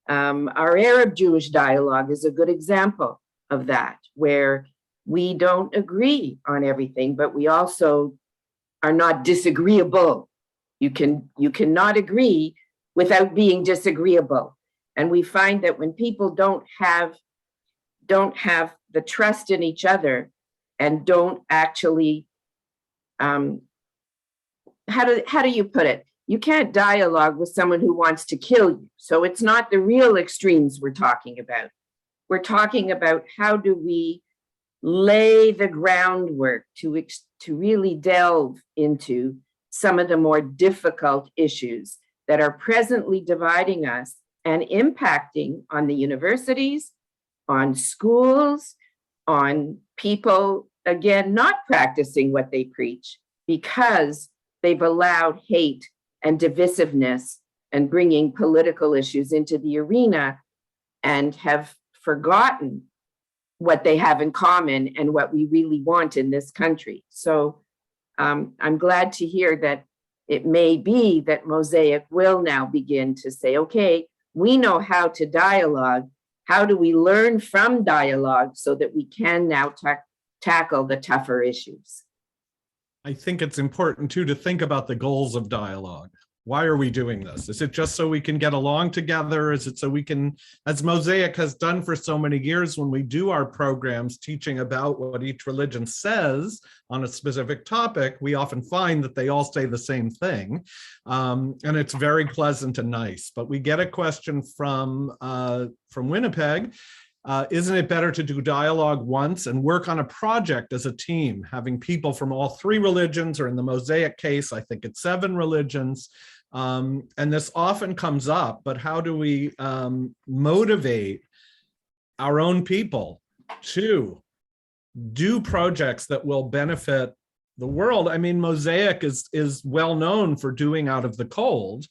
Our Arab-Jewish dialogue is a good example of that, where we don't agree on everything, but we also are not disagreeable. You cannot agree without being disagreeable. And we find that when people don't have the trust in each other and don't actually, how do you put it? You can't dialogue with someone who wants to kill you. So it's not the real extremes we're talking about. We're talking about how do we lay the groundwork to really delve into some of the more difficult issues that are presently dividing us and impacting on the universities, on schools, on people, again, not practicing what they preach because they've allowed hate and divisiveness and bringing political issues into the arena and have forgotten what they have in common and what we really want in this country. So I'm glad to hear that it may be that Mosaic will now begin to say, okay, we know how to dialogue. How do we learn from dialogue so that we can now tackle the tougher issues? I think it's important too to think about the goals of dialogue. Why are we doing this? Is it just so we can get along together? Is it so we can, as Mosaic has done for so many years, when we do our programs teaching about what each religion says on a specific topic, we often find that they all say the same thing. And it's very pleasant and nice. But we get a question from Winnipeg. Isn't it better to do dialogue once and work on a project as a team, having people from all 3 religions, or in the Mosaic case, I think it's 7 religions. And this often comes up, but how do we motivate our own people to do projects that will benefit the world? I mean, Mosaic is well known for doing out of the cold.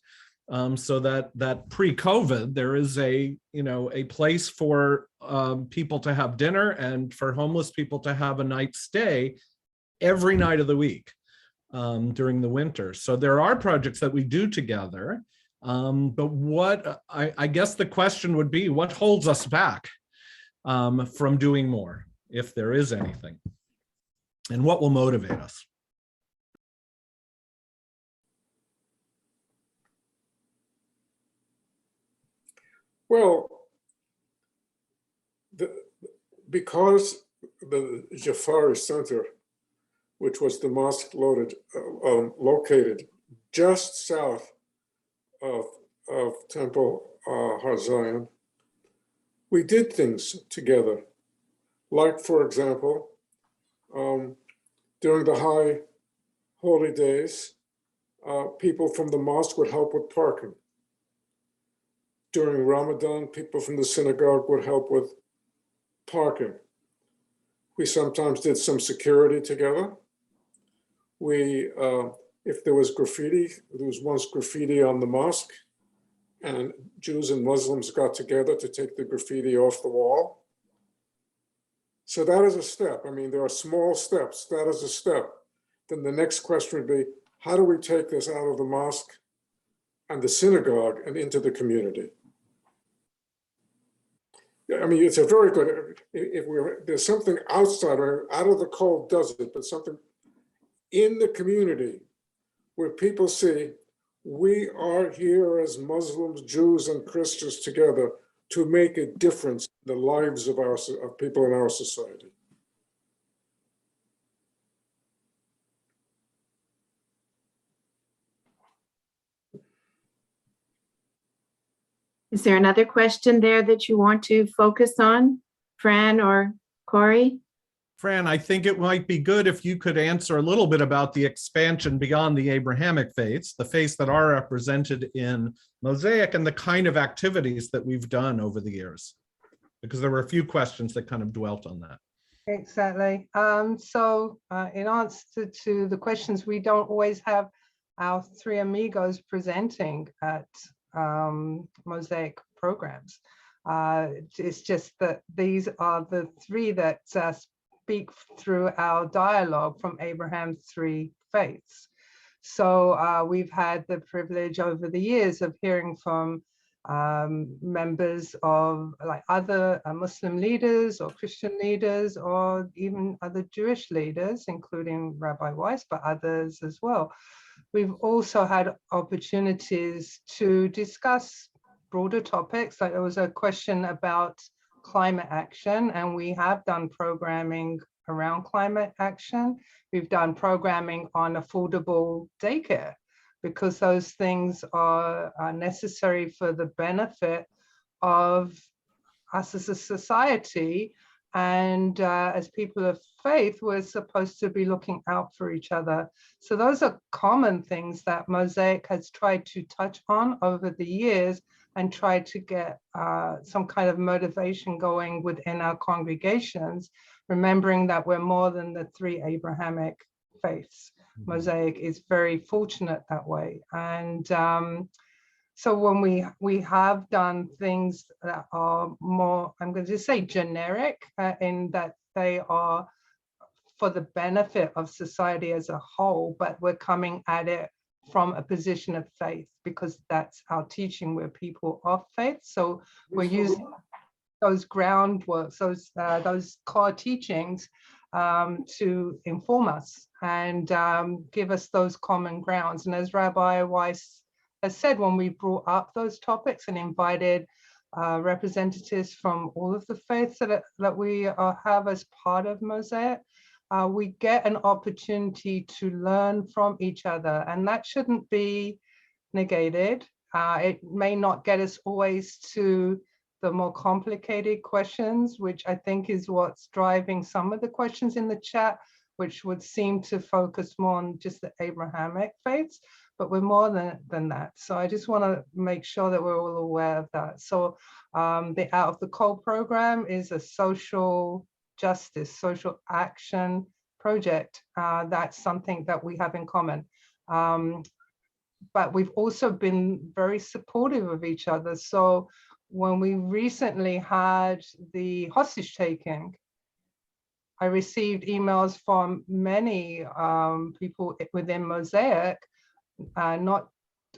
So that pre-COVID, there is a place for people to have dinner and for homeless people to have a night's stay every night of the week during the winter. So there are projects that we do together. But what I guess the question would be, what holds us back from doing more, if there is anything, and what will motivate us? Well, because the Jaffari Center, which was the mosque located just south of Temple Har Zion, we did things together. Like, for example, during the high holy days, people from the mosque would help with parking. During Ramadan, people from the synagogue would help with parking. We sometimes did some security together. We, if there was graffiti, there was once graffiti on the mosque, and Jews and Muslims got together to take the graffiti off the wall. So that is a step. I mean, there are small steps. That is a step. Then the next question would be, how do we take this out of the mosque and the synagogue and into the community? I mean, it's a very good, there's something outside or out of the cold does it, but something in the community where people see we are here as Muslims, Jews, and Christians together to make a difference in the lives of people in our society. Is there another question there that you want to focus on, Fran or Corey? Fran, I think it might be good if you could answer a little bit about the expansion beyond the Abrahamic faiths, the faiths that are represented in Mosaic, and the kind of activities that we've done over the years, because there were a few questions that kind of dwelt on that. Exactly. So in answer to the questions, we don't always have our Three Amigos presenting at Mosaic programs. It's just that these are the 3 that speak through our dialogue from Abraham's 3 faiths. So we've had the privilege over the years of hearing from members of like other Muslim leaders or Christian leaders or even other Jewish leaders, including Rabbi Weiss, but others as well. We've also had opportunities to discuss broader topics. Like there was a question about climate action, and we have done programming around climate action. We've done programming on affordable daycare, because those things are necessary for the benefit of us as a society. And as people of faith, we're supposed to be looking out for each other. So those are common things that Mosaic has tried to touch on over the years and try to get some kind of motivation going within our congregations, remembering that we're more than the 3 Abrahamic faiths. Mosaic is very fortunate that way. And So when we have done things that are more, I'm going to say generic, in that they are for the benefit of society as a whole, but we're coming at it from a position of faith, because that's our teaching. We're people of faith. So we're using those groundworks, those core teachings to inform us and give us those common grounds. And as Rabbi Weiss has said, when we brought up those topics and invited representatives from all of the faiths that we have as part of Mosaic, we get an opportunity to learn from each other, and that shouldn't be negated. It may not get us always to the more complicated questions, which I think is what's driving some of the questions in the chat, which would seem to focus more on just the Abrahamic faiths, but we're more than that. So I just want to make sure that we're all aware of that. So the Out of the Cold program is a social justice, social action project. That's something that we have in common. But we've also been very supportive of each other. So when we recently had the hostage taking, I received emails from many people within Mosaic, not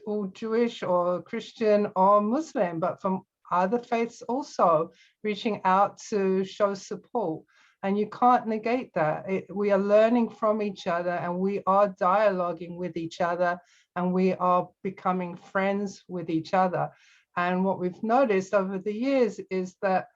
all Jewish or Christian or Muslim, but from other faiths also, reaching out to show support. And you can't negate that. We are learning from each other, and we are dialoguing with each other, and we are becoming friends with each other. And what we've noticed over the years is that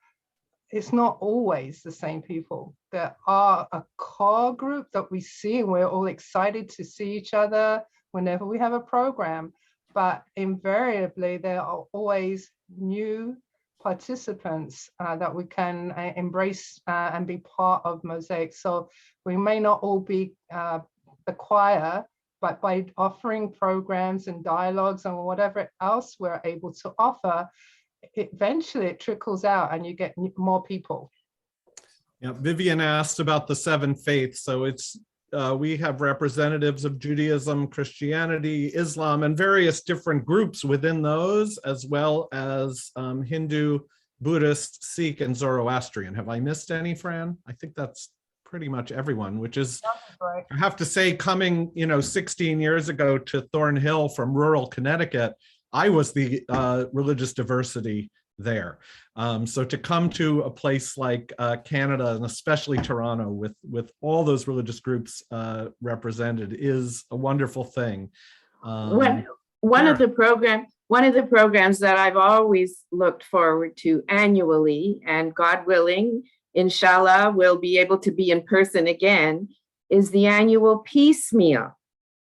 it's not always the same people. There are a core group that we see, and we're all excited to see each other whenever we have a program. But invariably, there are always new participants that we can embrace and be part of Mosaic. So we may not all be the choir, but by offering programs and dialogues and whatever else we're able to offer, eventually it trickles out and you get more people. Yeah, Vivian asked about the 7 faiths. So it's we have representatives of Judaism, Christianity, Islam, and various different groups within those, as well as Hindu, Buddhist, Sikh, and Zoroastrian. Have I missed any, Fran? I think that's pretty much everyone, which is, I have to say, coming 16 years ago to Thornhill from rural Connecticut, I was the religious diversity there. So to come to a place like Canada, and especially Toronto, with all those religious groups represented, is a wonderful thing. One of the programs that I've always looked forward to annually, and God willing, inshallah, we'll be able to be in person again, is the annual peace meal.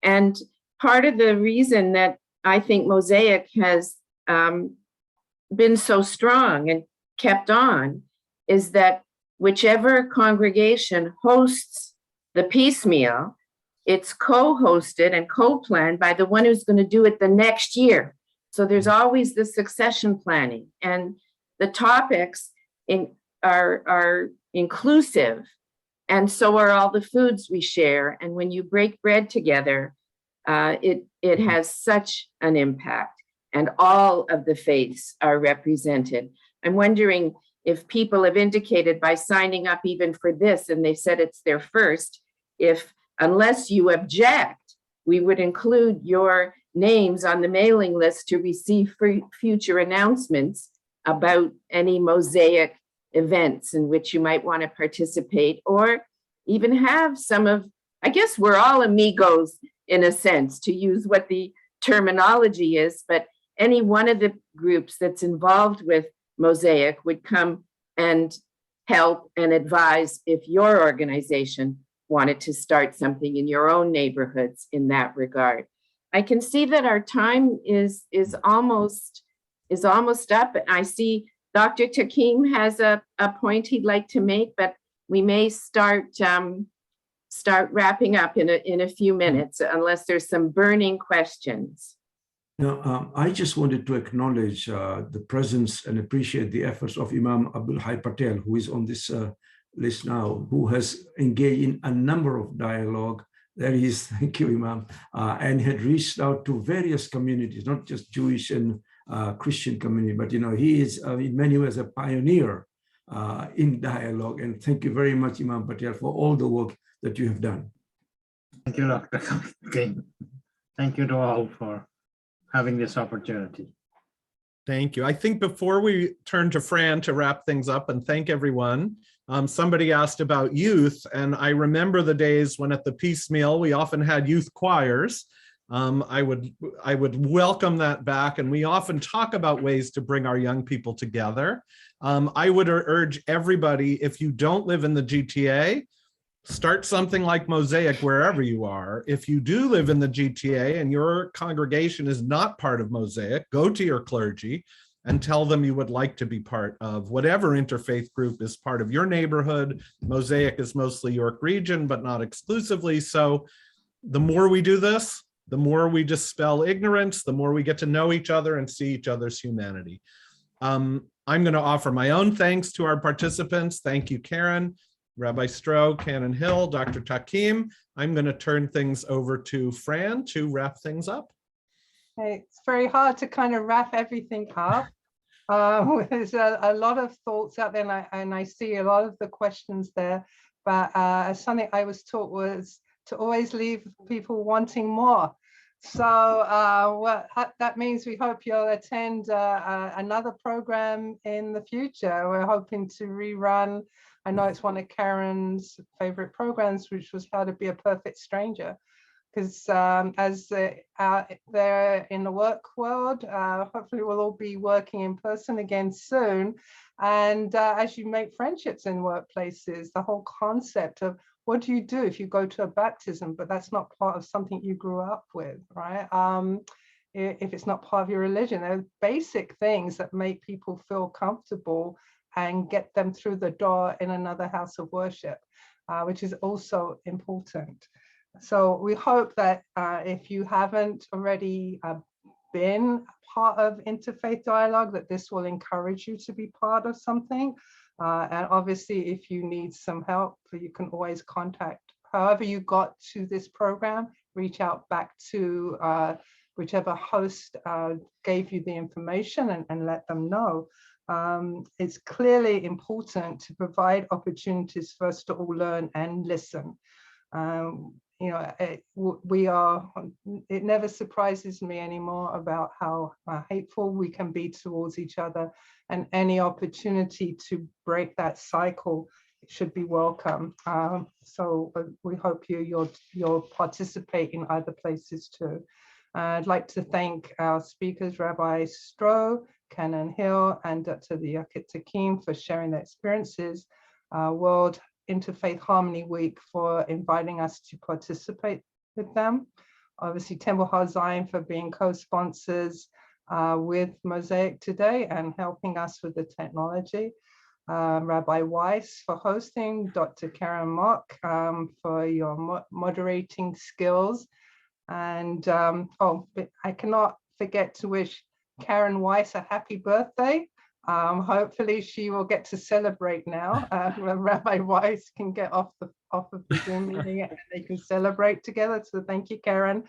And part of the reason that I think Mosaic has been so strong and kept on is that whichever congregation hosts the peace meal, it's co-hosted and co-planned by the one who's going to do it the next year. So there's always the succession planning, and the topics are inclusive, and so are all the foods we share. And when you break bread together, it has such an impact, and all of the faiths are represented. I'm wondering if people have indicated by signing up even for this, and they said it's their first, if, unless you object, we would include your names on the mailing list to receive future announcements about any Mosaic events in which you might want to participate, or even have some of, I guess we're all amigos in a sense, to use what the terminology is, but any one of the groups that's involved with Mosaic would come and help and advise if your organization wanted to start something in your own neighborhoods in that regard. I can see that our time is almost up. I see Dr. Takim has a point he'd like to make, but we may start wrapping up in a few minutes, unless there's some burning questions. Now, I just wanted to acknowledge the presence and appreciate the efforts of Imam Abdul Hai Patel, who is on this list now, who has engaged in a number of dialogue There he is. Thank you, Imam. And had reached out to various communities, not just Jewish and Christian community, but he is in many ways a pioneer in dialogue. And thank you very much, Imam Patel, for all the work that you have done. Thank you, Dr. King. Thank you to all for having this opportunity. Thank you. I think before we turn to Fran to wrap things up and thank everyone, somebody asked about youth, and I remember the days when at the Peace Meal we often had youth choirs. I would welcome that back, and we often talk about ways to bring our young people together. I would urge everybody, if you don't live in the GTA, start something like Mosaic wherever you are. If you do live in the GTA and your congregation is not part of Mosaic, go to your clergy and tell them you would like to be part of whatever interfaith group is part of your neighborhood. Mosaic is mostly York Region, but not exclusively. So the more we do this, the more we dispel ignorance, the more we get to know each other and see each other's humanity. I'm going to offer my own thanks to our participants. Thank you, Karen, Rabbi Stroh, Canon Hill, Dr. Takim. I'm going to turn things over to Fran to wrap things up. It's very hard to kind of wrap everything up. There's a lot of thoughts out there, and I see a lot of the questions there. But something I was taught was to always leave people wanting more. So what that means, we hope you'll attend another program in the future. We're hoping to rerun. I know it's one of Karen's favorite programs, which was How to Be a Perfect Stranger. Because as they're in the work world, hopefully we'll all be working in person again soon. And as you make friendships in workplaces, the whole concept of what do you do if you go to a baptism, but that's not part of something you grew up with, right? If it's not part of your religion, there are basic things that make people feel comfortable and get them through the door in another house of worship, which is also important. So we hope that if you haven't already been part of interfaith dialogue, that this will encourage you to be part of something. And obviously, if you need some help, you can always contact, however you got to this program, reach out back to whichever host gave you the information and let them know. It's clearly important to provide opportunities for us to all learn and listen. It never surprises me anymore about how hateful we can be towards each other, and any opportunity to break that cycle should be welcome. So we hope you'll participate in other places too. I'd like to thank our speakers, Rabbi Stroh, Canon Hill, and Dr. Takim for sharing their experiences. World Interfaith Harmony Week for inviting us to participate with them. Obviously, Temple Har Zion for being co-sponsors with Mosaic today and helping us with the technology. Rabbi Weiss for hosting, Dr. Karen Mock for your moderating skills. And I cannot forget to wish Karen Weiss a happy birthday. Hopefully she will get to celebrate now. Rabbi Weiss can get off of the Zoom meeting and they can celebrate together. So thank you, Karen.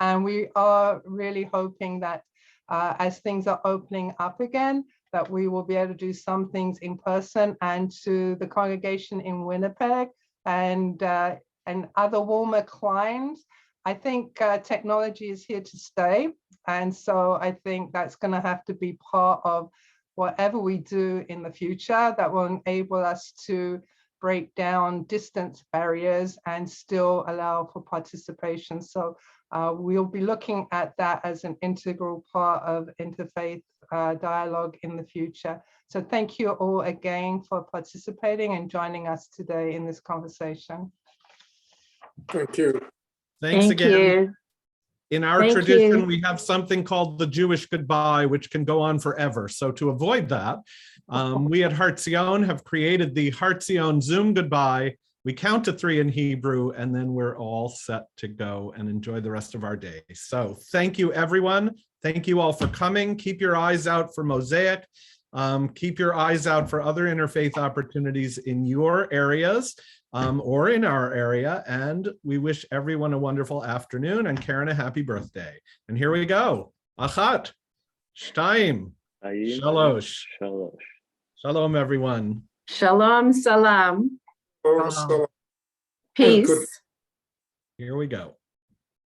And we are really hoping that as things are opening up again, that we will be able to do some things in person. And to the congregation in Winnipeg and other warmer climes, I think technology is here to stay. And so I think that's going to have to be part of whatever we do in the future that will enable us to break down distance barriers and still allow for participation. So we'll be looking at that as an integral part of interfaith dialogue in the future. So thank you all again for participating and joining us today in this conversation. Thank you. Thanks again. You. In our Thank tradition, you. we have something called the Jewish goodbye, which can go on forever. So to avoid that, we at Har Zion have created the Har Zion Zoom goodbye. We count to 3 in Hebrew, and then we're all set to go and enjoy the rest of our day. So thank you, everyone. Thank you all for coming. Keep your eyes out for Mosaic. Keep your eyes out for other interfaith opportunities in your areas or in our area. And we wish everyone a wonderful afternoon and Karen a happy birthday. And here we go. Achat, Shtaim, Shalosh. Shalom, everyone. Shalom, salam, Oh, so- peace. Here we go.